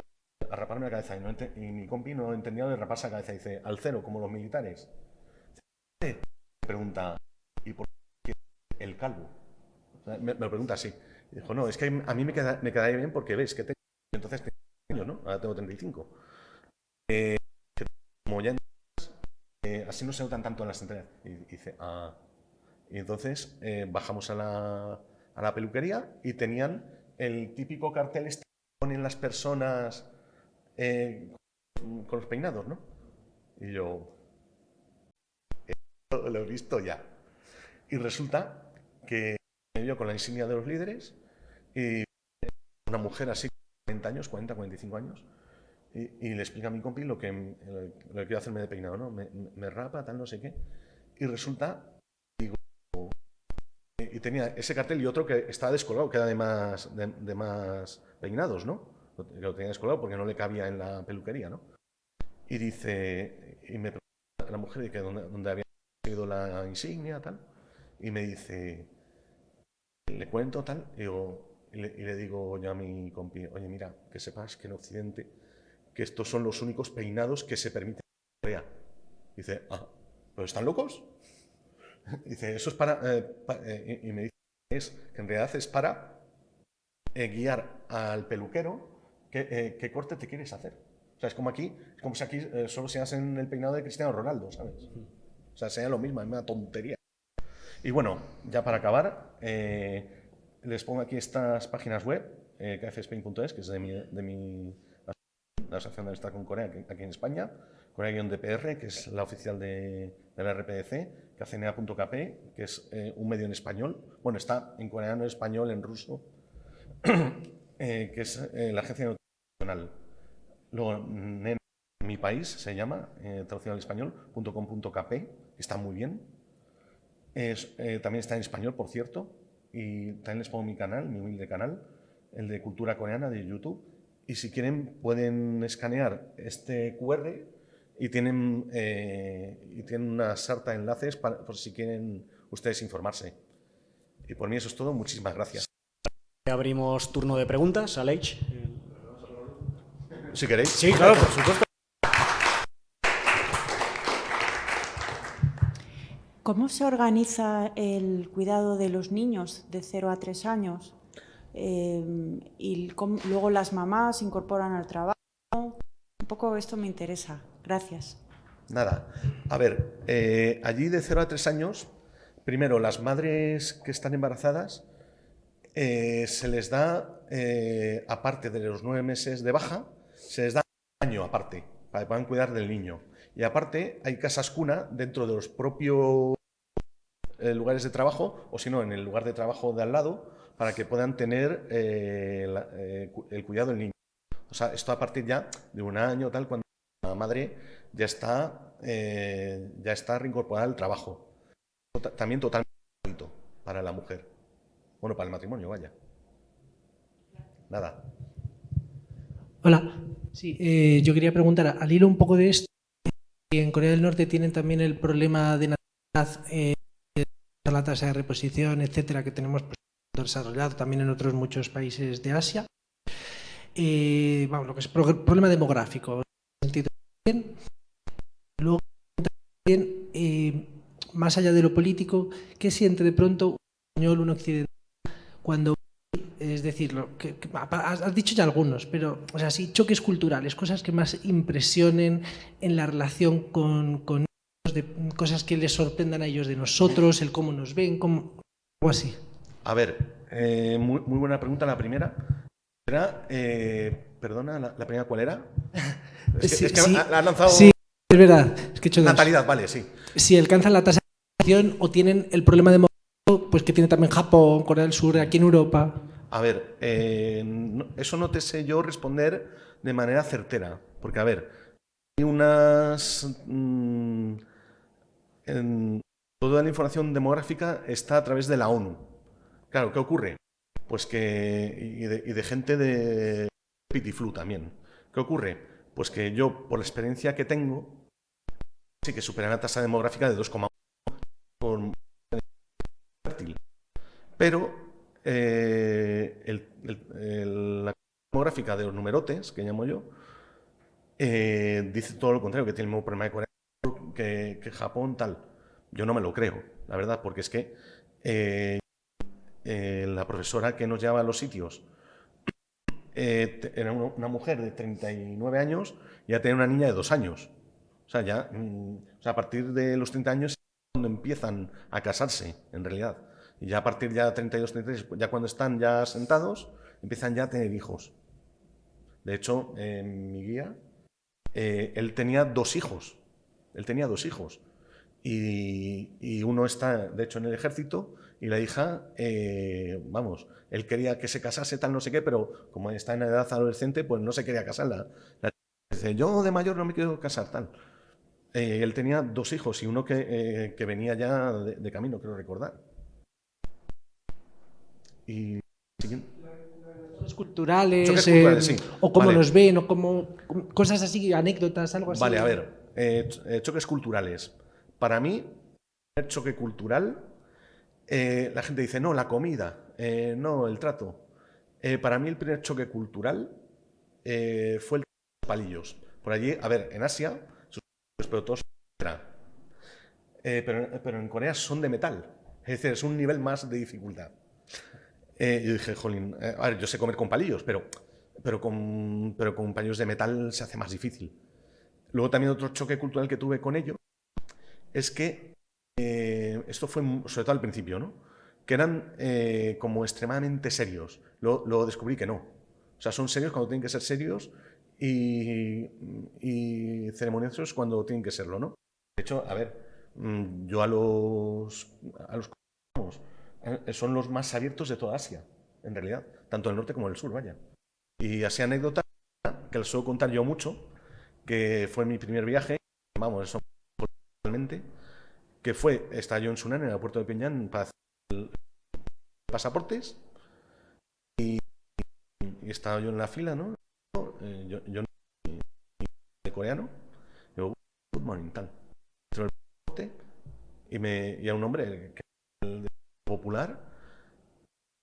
a raparme la cabeza. Y mi compi no entendía de raparse la cabeza. Dice, al cero, como los militares. Me pregunta, ¿y por qué el calvo? O sea, me lo pregunta así. Y dijo, no, es que a mí me quedaría bien porque ves que tengo... Entonces tengo años, ¿no? Ahora tengo 35. Como ya así no se notan tanto en las entregas. Y dice, ah... Y entonces bajamos a la peluquería y tenían el típico cartel este que ponen las personas con los peinados, ¿no? Y yo lo he visto ya. Y resulta que me vio con la insignia de los líderes y una mujer así, 40 años, 40, 45 años, y le explica a mi compi lo que quiero hacerme de peinado, ¿no? Me rapa, tal, no sé qué. Y resulta... Y tenía ese cartel y otro que estaba descolgado, que era de más peinados, ¿no? Que lo tenía descolgado porque no le cabía en la peluquería, ¿no? Y dice, y me pregunta la mujer de que dónde había conseguido la insignia, tal. Y me dice, le cuento, tal, y le digo yo a mi compi, oye, mira, que sepas que en Occidente, que estos son los únicos peinados que se permiten en Corea. Dice, ah, ¿pero están locos? Dice, eso es y me dice que en realidad es para guiar al peluquero qué corte te quieres hacer. O sea, es como si aquí solo se hacen el peinado de Cristiano Ronaldo, ¿sabes? O sea, sería lo mismo, es una tontería. Y bueno, ya para acabar, les pongo aquí estas páginas web, kfspain.es, que es de la asociación de estar con Corea aquí en España, Corea-DPR, que es la oficial de la RPDC, KCNA.kp, que es un medio en español, bueno, está en coreano, en español, en ruso, que es la agencia nacional. Luego, Mi País se llama, traducido al español, .com.kp, que está muy bien. También está en español, por cierto, y también les pongo mi canal, mi humilde canal, el de cultura coreana de YouTube. Y si quieren pueden escanear este QR y tienen una sarta de enlaces por si quieren ustedes informarse. Y por mí eso es todo. Muchísimas gracias. Abrimos turno de preguntas, Aleix. Si queréis. Sí, claro, por supuesto. ¿Cómo se organiza el cuidado de los niños de 0 a 3 años? Y luego las mamás se incorporan al trabajo. Un poco esto me interesa. Gracias. Nada. A ver, allí de 0 a 3 años, primero, las madres que están embarazadas se les da, aparte de los 9 meses de baja, se les da un año aparte para que puedan cuidar del niño. Y aparte, hay casas cuna dentro de los propios lugares de trabajo, o si no, en el lugar de trabajo de al lado, para que puedan tener el cuidado del niño. O sea, esto a partir ya de un año, tal, cuando la madre ya está reincorporada al trabajo. También totalmente gratuito para la mujer. Bueno, para el matrimonio, vaya. Nada. Hola. Sí, yo quería preguntar, al hilo un poco de esto, en Corea del Norte tienen también el problema de natalidad, la tasa de reposición, etcétera, que tenemos desarrollado también en otros muchos países de Asia. Vamos, lo que es problema demográfico. En ese sentido, luego también más allá de lo político, ¿qué siente de pronto un español, un occidental, cuando, es decir, has dicho ya algunos, pero, o sea, sí, choques culturales, cosas que más impresionen en la relación con ellos, de cosas que les sorprendan a ellos de nosotros, el cómo nos ven, algo así? A ver, muy buena pregunta la primera. Era, perdona, ¿la primera cuál era? Es que Sí, la has lanzado... sí, es verdad. Es que he hecho dos. Natalidad, vale, sí. Si alcanzan la tasa de inflación o tienen el problema demográfico, pues que tiene también Japón, Corea del Sur, aquí en Europa. A ver, eso no te sé yo responder de manera certera, porque, a ver, hay toda la información demográfica está a través de la ONU. Claro, ¿qué ocurre? Pues que... Y de gente de Pitiflu también. ¿Qué ocurre? Pues que yo, por la experiencia que tengo, sí que supera la tasa demográfica de 2,1 por fértil. Pero la demográfica de los numerotes, que llamo yo, dice todo lo contrario, que tiene el mismo problema de Corea que Japón, tal. Yo no me lo creo, la verdad, porque es que la profesora que nos llevaba a los sitios era una mujer de 39 años y ya tenía una niña de 2 años. O sea, ya a partir de los 30 años es cuando empiezan a casarse, en realidad. Y ya a partir de 32, 33, ya cuando están ya sentados, empiezan ya a tener hijos. De hecho, en mi guía, él tenía 2 hijos. Él tenía 2 hijos. Y uno está, de hecho, en el ejército y la hija, vamos, él quería que se casase tal no sé qué, pero como está en edad adolescente, pues no se quería casar. La dice, yo de mayor no me quiero casar, tal. Él tenía 2 hijos y uno que venía ya de camino, creo recordar. Y Culturales, choques culturales, sí. o cómo Vale. nos ven, o cómo cosas así, anécdotas, algo así. Vale, a ver, choques culturales. Para mí, el choque cultural, la gente dice, no, la comida, no, el trato. Para mí el primer choque cultural fue el de los palillos. Por allí, a ver, en Asia, pero todos son de piedra. Pero en Corea son de metal. Es decir, es un nivel más de dificultad. Yo dije, jolín, a ver, yo sé comer con palillos, pero con palillos de metal se hace más difícil. Luego también otro choque cultural que tuve con ello es que esto fue sobre todo al principio, ¿no? Que eran como extremadamente serios. Luego descubrí que no. O sea, son serios cuando tienen que ser serios y ceremoniosos cuando tienen que serlo, ¿no? De hecho, a ver, yo a los vamos, son los más abiertos de toda Asia, en realidad, tanto el norte como el sur, vaya. Y así anécdota que les suelo contar yo mucho, que fue mi primer viaje, vamos, eso totalmente, que estaba yo en Sunan, en el aeropuerto de Pyongyang, para hacer pasaportes, y estaba yo en la fila, ¿no? Yo no de coreano, digo, good morning, tal. Entro en el pasaporte y a un hombre que es popular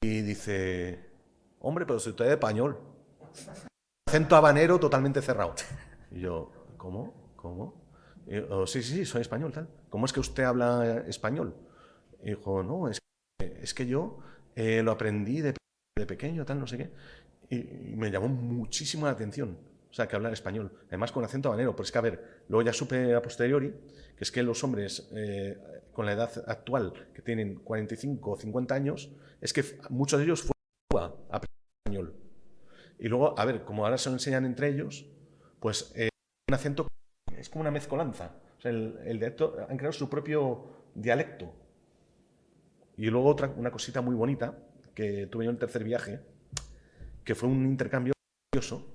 y dice, hombre, pero si usted es español. Acento habanero totalmente cerrado. Y yo, ¿cómo? Y yo, sí, soy español, tal. ¿Cómo es que usted habla español? Y dijo, no, es que yo lo aprendí de pequeño, tal, no sé qué. Y me llamó muchísimo la atención, o sea, que hablar español, además con acento habanero. Pero es que, a ver, luego ya supe a posteriori que es que los hombres con la edad actual, que tienen 45 o 50 años, es que muchos de ellos fueron a aprender español. Y luego, a ver, como ahora se lo enseñan entre ellos, pues un acento es como una mezcolanza. O sea, el dialecto, han creado su propio dialecto. Y luego una cosita muy bonita que tuve yo en el tercer viaje, que fue un intercambio curioso,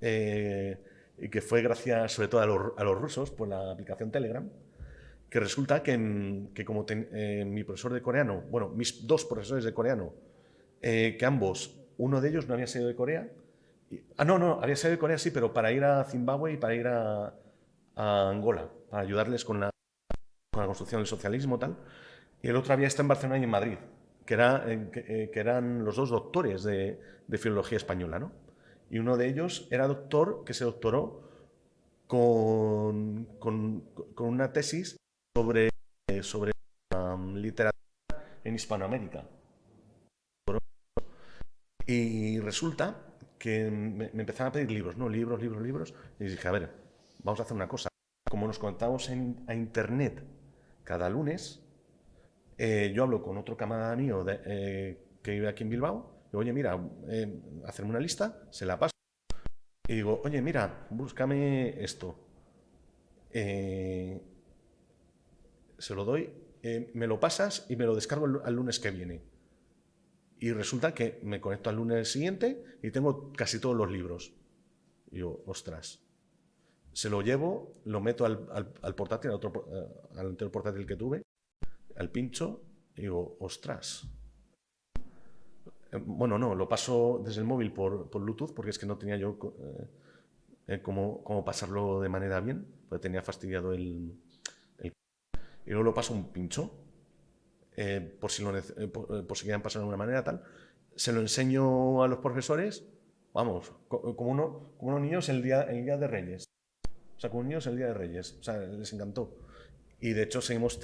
y que fue gracias sobre todo a los rusos por la aplicación Telegram, que resulta que como mi profesor de coreano, bueno, mis 2 profesores de coreano, que ambos, uno de ellos no había salido de Corea, no, había salido de Corea sí, pero para ir a Zimbabue y para ir a Angola, para ayudarles con la construcción del socialismo tal, y el otro había estado en Barcelona y en Madrid, que eran los 2 doctores de filología española, ¿no? Y uno de ellos era doctor que se doctoró con una tesis sobre sobre literatura en Hispanoamérica. Y resulta que me empezaron a pedir libros, ¿no? Libros. Y dije, a ver, vamos a hacer una cosa. Como nos conectamos a internet cada lunes, yo hablo con otro camarada mío que vive aquí en Bilbao. Digo, oye, mira, hacerme una lista, se la paso. Y digo, oye, mira, búscame esto. Se lo doy, me lo pasas y me lo descargo al lunes que viene. Y resulta que me conecto al lunes siguiente y tengo casi todos los libros. Y digo, ostras. Se lo llevo, lo meto al portátil, al anterior portátil que tuve, al pincho, y digo, ostras. Bueno, no, lo paso desde el móvil por Bluetooth, porque es que no tenía yo cómo pasarlo de manera bien, porque tenía fastidiado y luego lo paso un pincho, por si quieran pasarlo de una manera tal. Se lo enseño a los profesores, vamos, como unos niños el día de Reyes. O sea, como niños el día de Reyes. O sea, les encantó. Y de hecho seguimos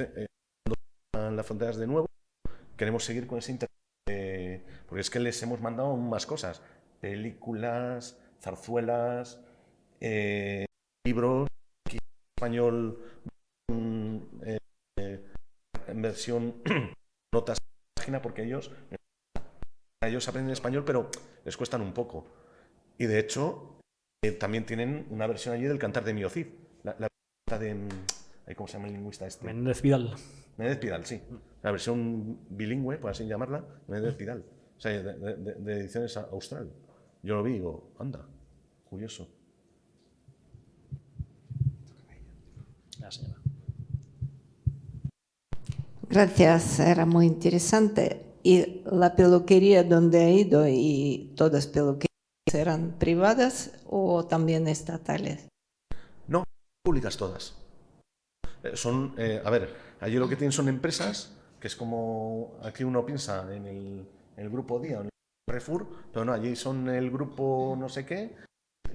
las fronteras de nuevo. Queremos seguir con ese interés. Porque es que les hemos mandado más cosas. Películas, zarzuelas, libros, aquí en español, en versión notas de página, porque ellos aprenden español, pero les cuestan un poco. Y de hecho, también tienen una versión allí del Cantar de Mio Cid. La de... ¿Cómo se llama el lingüista este? Méndez Pidal. Méndez Pidal, sí. La versión bilingüe, por así llamarla, Méndez Pidal. O sea, de ediciones austral. Yo lo vi y digo, anda, curioso. La señora. Gracias, era muy interesante. ¿Y la peluquería donde he ido y todas peluquerías eran privadas o también estatales? No, públicas todas. A ver, allí lo que tienen son empresas, que es como aquí uno piensa en el grupo Día o en el Carrefour, pero no, allí son el grupo no sé qué,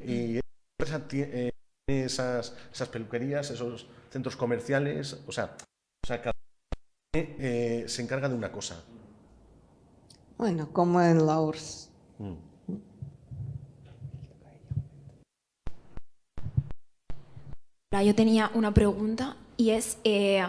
y la empresa tiene esas peluquerías, esos centros comerciales, o sea cada uno se encarga de una cosa. Bueno, como en la URSS. Yo tenía una pregunta y es que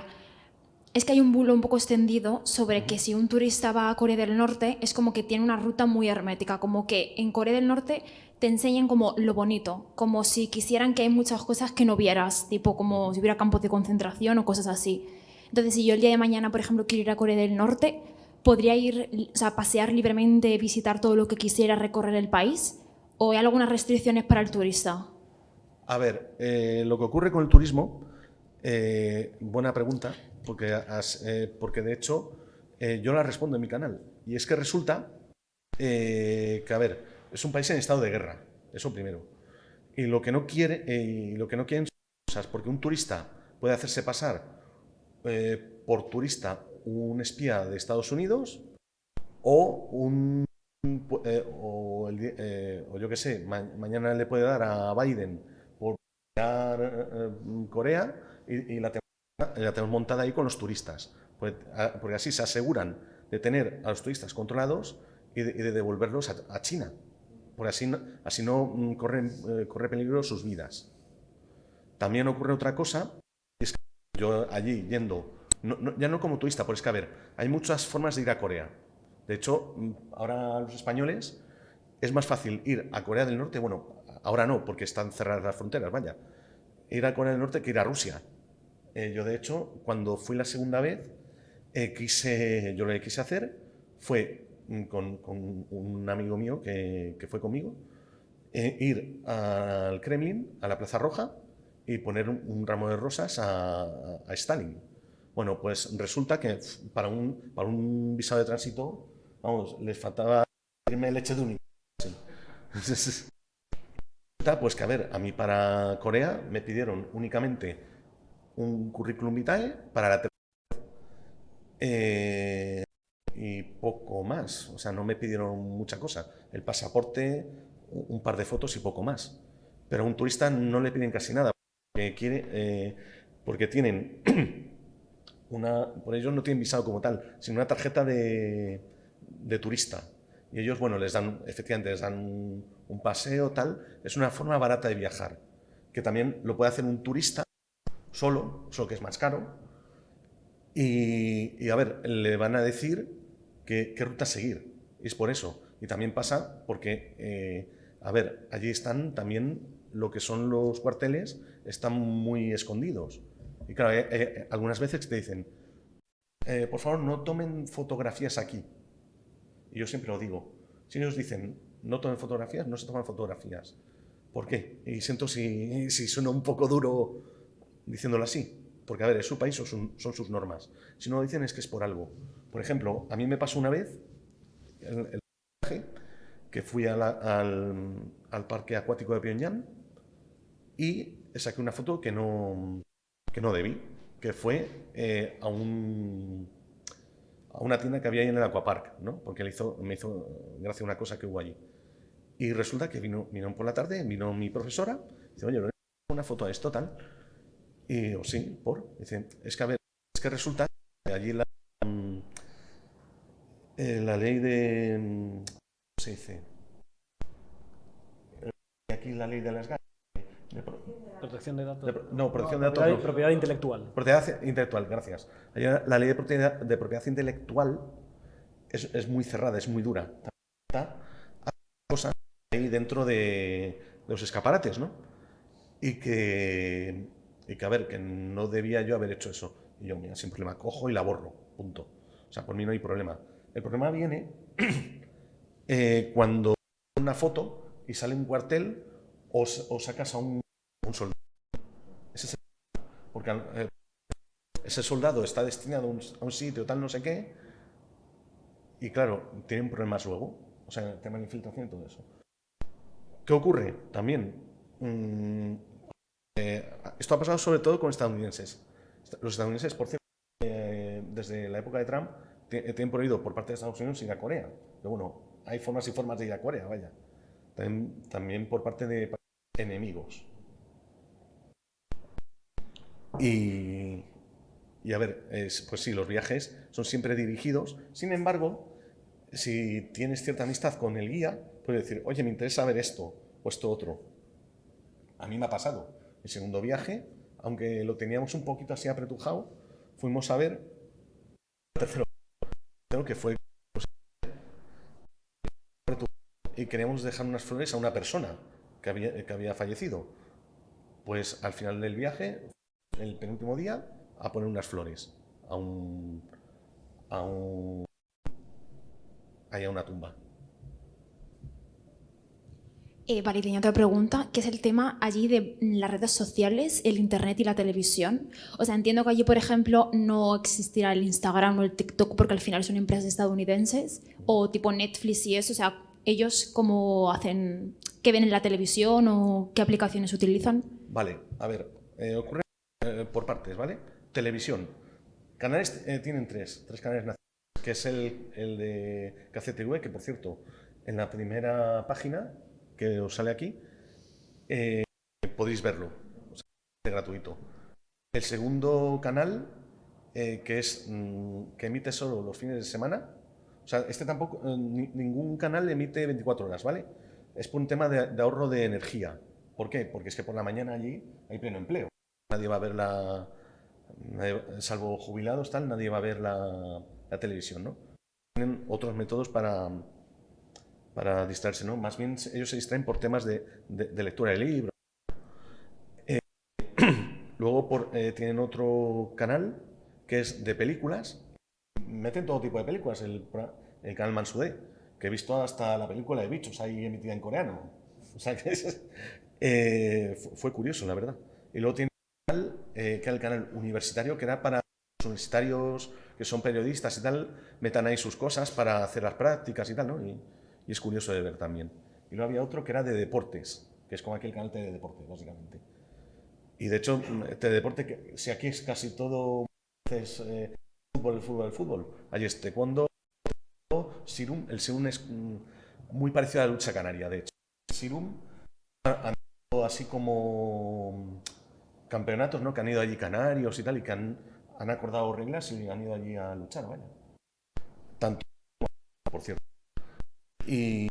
hay un bulo un poco extendido sobre que si un turista va a Corea del Norte es como que tiene una ruta muy hermética, como que en Corea del Norte te enseñan como lo bonito, como si quisieran que hay muchas cosas que no vieras, tipo como si hubiera campos de concentración o cosas así. Entonces, si yo el día de mañana, por ejemplo, quiero ir a Corea del Norte, ¿podría ir, o sea, pasear libremente, visitar todo lo que quisiera, recorrer el país? ¿O hay algunas restricciones para el turista? A ver, lo que ocurre con el turismo, buena pregunta, porque de hecho yo la respondo en mi canal. Y es que resulta que, a ver, es un país en estado de guerra, eso primero. Y lo que no quieren son cosas, porque un turista puede hacerse pasar por turista un espía de Estados Unidos o yo qué sé, mañana le puede dar a Biden por Corea y la tenemos montada ahí con los turistas, porque así se aseguran de tener a los turistas controlados y de devolverlos a China, porque así no corre peligro sus vidas. También ocurre otra cosa, y es que yo allí yendo, ya no como turista, porque es que, a ver, hay muchas formas de ir a Corea. De hecho, ahora los españoles es más fácil ir a Corea del Norte, bueno, ahora no, porque están cerradas las fronteras, vaya, ir a Corea del Norte que ir a Rusia. Yo, de hecho, cuando fui la segunda vez, yo lo que quise hacer fue, con un amigo mío que fue conmigo, ir al Kremlin, a la Plaza Roja, y poner un ramo de rosas a Stalin. Bueno, pues resulta que para un visado de tránsito, vamos, les faltaba irme leche de un pues que, a ver, a mí para Corea me pidieron únicamente un currículum vitae para la y poco más, o sea, no me pidieron mucha cosa. El pasaporte, un par de fotos y poco más. Pero a un turista no le piden casi nada, porque tienen por ellos no tienen visado como tal, sino una tarjeta de turista. Y ellos, bueno, efectivamente les dan un paseo, tal. Es una forma barata de viajar, que también lo puede hacer un turista solo que es más caro. Y a ver, le van a decir qué ruta seguir. Y es por eso. Y también pasa porque, a ver, allí están también lo que son los cuarteles, están muy escondidos. Y claro, algunas veces te dicen, por favor, no tomen fotografías aquí. Y yo siempre lo digo. Si ellos dicen, no tomen fotografías, no se toman fotografías. ¿Por qué? Y siento si suena un poco duro diciéndolo así. Porque, a ver, es su país, son sus normas. Si no lo dicen es que es por algo. Por ejemplo, a mí me pasó una vez el viaje que fui al parque acuático de Pyongyang y saqué una foto que no debí, que fue a una tienda que había ahí en el Aquapark, ¿no? Porque me hizo gracia una cosa que hubo allí. Y resulta que vino por la tarde, vino mi profesora, dice, oye, una foto de esto, tal. Y digo, sí, dice, es que a ver, es que resulta que allí la ley de... ¿cómo se dice? Aquí la ley de las ganas. Protección de datos. Protección de datos. Propiedad intelectual. Propiedad intelectual, gracias. La ley de propiedad intelectual es muy cerrada, es muy dura. Está cosas ahí dentro de los escaparates, ¿no? Y que, a ver, que no debía yo haber hecho eso. Y yo, mira, sin problema, cojo y la borro, punto. O sea, por mí no hay problema. El problema viene cuando una foto y sale un cuartel o sacas a un soldado. Ese es porque ese soldado está destinado a un sitio tal no sé qué y claro, tienen problemas luego. O sea, el tema de infiltración y todo eso. ¿Qué ocurre? También esto ha pasado sobre todo con estadounidenses. Los estadounidenses, por cierto, desde la época de Trump, tienen prohibido por parte de Estados Unidos ir a Corea. Pero bueno, hay formas y formas de ir a Corea, vaya. También por parte de enemigos. Y a ver, pues sí, los viajes son siempre dirigidos. Sin embargo, si tienes cierta amistad con el guía, puedes decir, oye, me interesa ver esto o esto otro. A mí me ha pasado. El segundo viaje, aunque lo teníamos un poquito así apretujado, fuimos a ver el tercero que fue y queríamos dejar unas flores a una persona que había fallecido. Pues al final del viaje, el penúltimo día, a poner unas flores a una tumba. Vale, tenía otra pregunta, que es el tema allí de las redes sociales, el internet y la televisión. O sea, entiendo que allí, por ejemplo, no existirá el Instagram o el TikTok porque al final son empresas estadounidenses, o tipo Netflix y eso. O sea, ellos cómo hacen, qué ven en la televisión o qué aplicaciones utilizan. Vale, a ver, ocurre por partes, ¿vale? Televisión. Canales tienen tres canales nacionales, que es el de KCTV, que por cierto, en la primera página que os sale aquí, podéis verlo, o sea, es gratuito. El segundo canal, que emite solo los fines de semana, o sea, tampoco, ningún canal emite 24 horas, ¿vale? Es por un tema de ahorro de energía. ¿Por qué? Porque es que por la mañana allí hay pleno empleo. Nadie va a ver salvo jubilados, tal, nadie va a ver la televisión, ¿no? Tienen otros métodos para distraerse, ¿no? Más bien ellos se distraen por temas de lectura de libros. Luego tienen otro canal que es de películas. Meten todo tipo de películas, el canal Mansudé, que he visto hasta la película de bichos ahí emitida en coreano. O sea, que fue curioso, la verdad. Y luego tiene un canal, que era el canal universitario, que era para los universitarios que son periodistas y tal, metan ahí sus cosas para hacer las prácticas y tal, ¿no? Y es curioso de ver también. Y luego había otro que era de deportes, que es como aquel canal de deportes, básicamente. Y de hecho, Teledeporte, que si aquí es casi todo fútbol. Allí es taekwondo, Sirum. El Sirum es muy parecido a la lucha canaria, de hecho. El Sirum han dado así como campeonatos, ¿no? Que han ido allí canarios y tal, y que han han acordado reglas y han ido allí a luchar, vaya. Tanto, por cierto. Y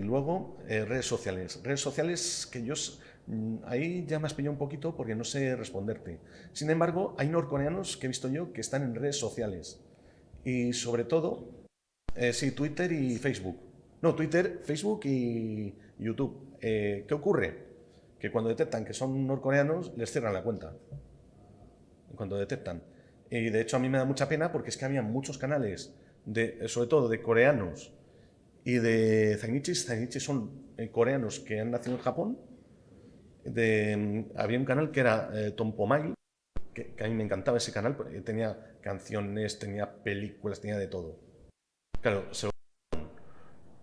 luego, redes sociales. Redes sociales que ahí ya me has pillado un poquito porque no sé responderte. Sin embargo, hay norcoreanos que he visto yo que están en redes sociales. Y sobre todo, sí, Twitter y Facebook. No, Twitter, Facebook y YouTube. ¿Qué ocurre? Que cuando detectan que son norcoreanos, les cierran la cuenta. Cuando detectan. Y de hecho a mí me da mucha pena porque es que había muchos canales, sobre todo de coreanos y de zainichis. Zainichis son coreanos que han nacido en Japón. Había un canal que era Tompomail, que a mí me encantaba ese canal, porque tenía canciones, tenía películas, tenía de todo. Claro,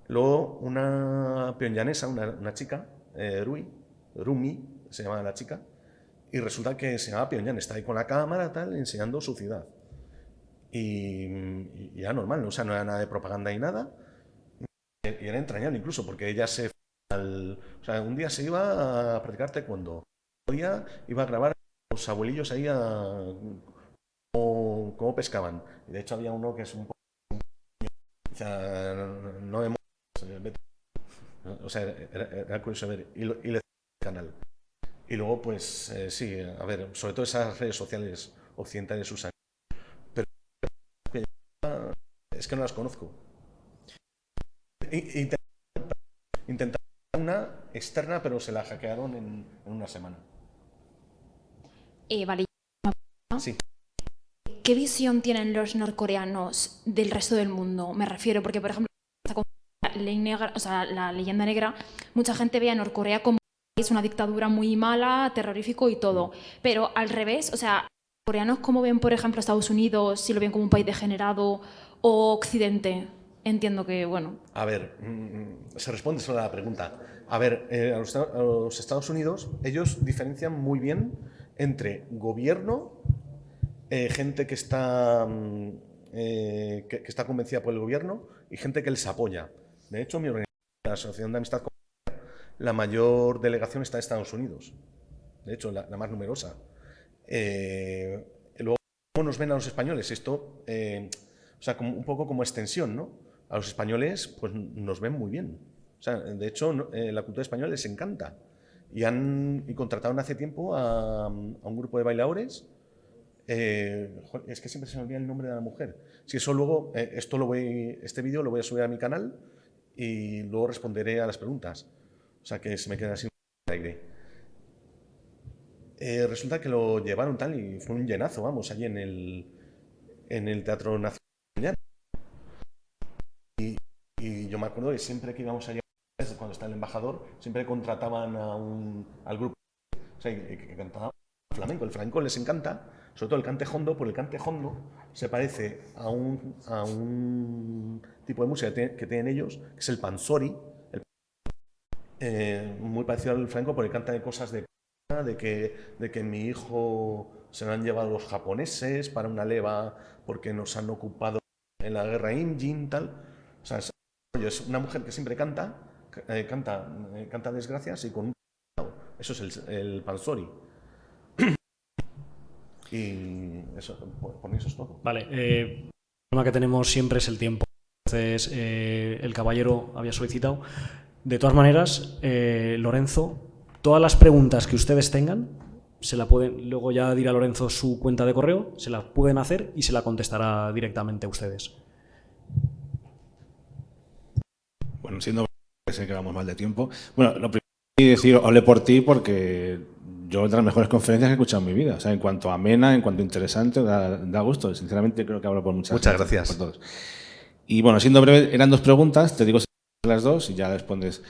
luego una pyongyanesa, una chica, Rumi, se llamaba la chica, y resulta que se llamaba Pyongyang, está ahí con la cámara, tal, enseñando su ciudad. Y era normal, o sea, no era nada de propaganda ni nada, y era entrañable incluso, porque ella o sea, un día se iba a practicar taekwondo, otro día iba a grabar a los abuelillos ahí cómo pescaban. Y de hecho había uno que es un poco... O sea, no vemos... O sea, era curioso ver. Y le el canal. Y luego, pues, sí, a ver, sobre todo esas redes sociales occidentales usan. Pero es que no las conozco. Intentaron una externa, pero se la hackearon en una semana. Vale. Sí. ¿Qué visión tienen los norcoreanos del resto del mundo? Me refiero, porque, por ejemplo, la leyenda negra, mucha gente ve a Norcorea como es una dictadura muy mala, terrorífico y todo. Pero al revés, o sea, ¿los coreanos cómo ven, por ejemplo, Estados Unidos, si lo ven como un país degenerado, o Occidente? Entiendo que, bueno... A ver, se responde solo a la pregunta. A ver, a los Estados Unidos, ellos diferencian muy bien entre gobierno, gente que está convencida por el gobierno y gente que les apoya. De hecho, mi organización, la Asociación de Amistad Comunitaria, la mayor delegación está en Estados Unidos. De hecho, la más numerosa. Luego, ¿cómo nos ven a los españoles? Esto, o sea, un poco como extensión, ¿no? A los españoles, pues nos ven muy bien. O sea, de hecho, la cultura española les encanta. Y contrataron hace tiempo a un grupo de bailadores. Es que siempre se me olvida el nombre de la mujer. Si eso luego, este vídeo lo voy a subir a mi canal y luego responderé a las preguntas. O sea, que se me queda así en el aire. Resulta que lo llevaron tal y fue un llenazo, vamos, allí en el Teatro Nacional. Y yo me acuerdo que siempre que íbamos allá, cuando está el embajador, siempre contrataban al grupo, o sea, que cantaba flamenco. El flamenco les encanta, sobre todo el cante hondo, porque el cante hondo se parece a un tipo de música que tienen ellos, que es el pansori, muy parecido al flamenco, porque canta de cosas de que mi hijo se lo han llevado los japoneses para una leva porque nos han ocupado en la guerra Imjin, tal. O sea, es una mujer que siempre canta desgracias y con un... Eso es el pansori. Y eso, por mí eso es todo. Vale, el problema que tenemos siempre es el tiempo. Entonces, el caballero había solicitado. De todas maneras, Lorenzo, todas las preguntas que ustedes tengan, se la pueden, luego ya dirá Lorenzo su cuenta de correo, se la pueden hacer y se la contestará directamente a ustedes. Bueno, siendo que sé que vamos mal de tiempo. Bueno, lo primero que decir, hable por ti porque yo de las mejores conferencias que he escuchado en mi vida. O sea, en cuanto amena, en cuanto interesante, da gusto. Sinceramente creo que hablo por muchas Muchas gracias. Por todos. Y bueno, siendo breve, eran dos preguntas, te digo las dos y ya respondes.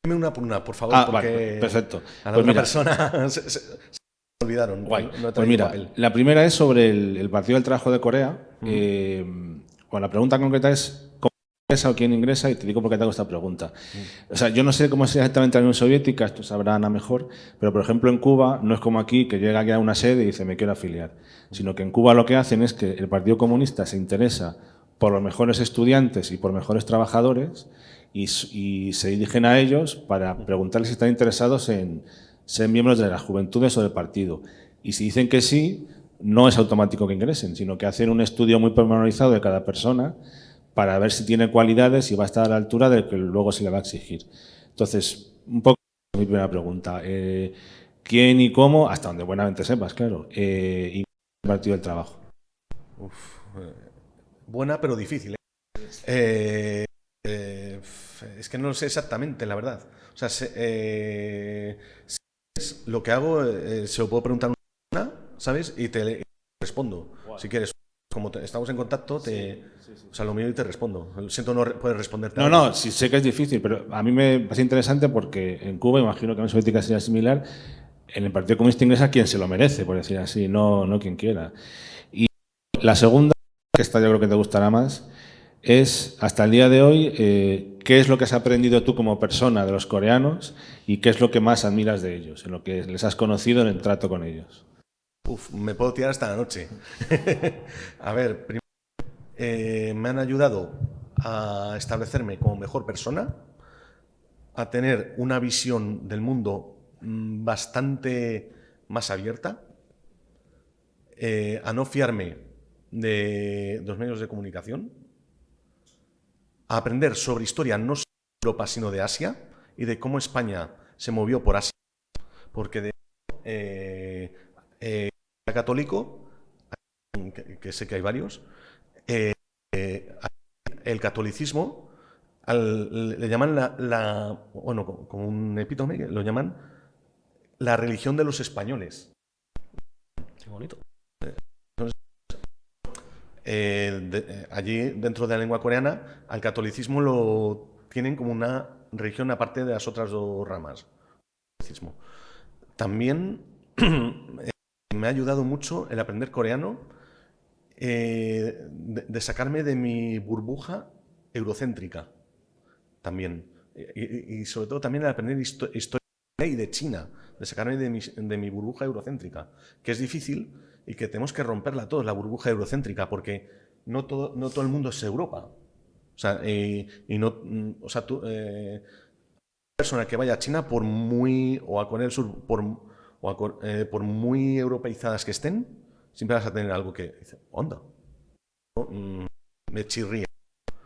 Dime una por una, por favor, porque vale, perfecto. a la otra persona se olvidaron. Guay. No Pues mira, papel. la primera es sobre el Partido del Trabajo de Corea. Bueno, la pregunta concreta es ¿cómo ingresa o quién ingresa? Y te digo por qué te hago esta pregunta. O sea, yo no sé cómo es exactamente la Unión Soviética, esto sabrá Ana mejor, pero por ejemplo en Cuba no es como aquí que llega aquí a una sede y dice me quiero afiliar, sino que en Cuba lo que hacen es que el Partido Comunista se interesa por los mejores estudiantes y por mejores trabajadores y se dirigen a ellos para preguntarles si están interesados en ser miembros de las juventudes o del partido. Y si dicen que sí, no es automático que ingresen, sino que hacen un estudio muy pormenorizado de cada persona para ver si tiene cualidades y va a estar a la altura de lo que luego se le va a exigir. Entonces, un poco mi primera pregunta. ¿Quién y cómo, hasta donde buenamente sepas, claro, y el partido del trabajo? Buena pero difícil. Es que no lo sé exactamente, la verdad. O sea, lo que hago se lo puedo preguntar a una, ¿sabes? Y te respondo. Si quieres, como estamos en contacto, o sea, lo mío y te respondo. Lo siento, no puedes responderte. No, sí sé que es difícil, pero a mí me parece interesante porque en Cuba, imagino que en la soviética sería similar, en el Partido Comunista Inglés quien se lo merece, por decir así, no quien quiera. Y la segunda, que esta yo creo que te gustará más, es, hasta el día de hoy, ¿qué es lo que has aprendido tú como persona de los coreanos y qué es lo que más admiras de ellos, en lo que les has conocido en el trato con ellos? Me puedo tirar hasta la noche. A ver, primero, me han ayudado a establecerme como mejor persona, a tener una visión del mundo bastante más abierta, a no fiarme de los medios de comunicación, a aprender sobre historia no solo de Europa, sino de Asia y de cómo España se movió por Asia, porque católico, que sé que hay varios, el catolicismo le llaman bueno, como un epítome, lo llaman la religión de los españoles. Qué bonito. Allí, dentro de la lengua coreana, al catolicismo lo tienen como una religión aparte de las otras dos ramas. También me ha ayudado mucho el aprender coreano, de sacarme de mi burbuja eurocéntrica. También. Y sobre todo también el aprender historia y de China, de sacarme de mi burbuja eurocéntrica, que es difícil y que tenemos que romperla todos, la burbuja eurocéntrica, porque no todo el mundo es Europa. O sea, persona que vaya a China, por muy, o a Corea del Sur, por muy europeizadas que estén, siempre vas a tener algo que dice, onda, me chirría.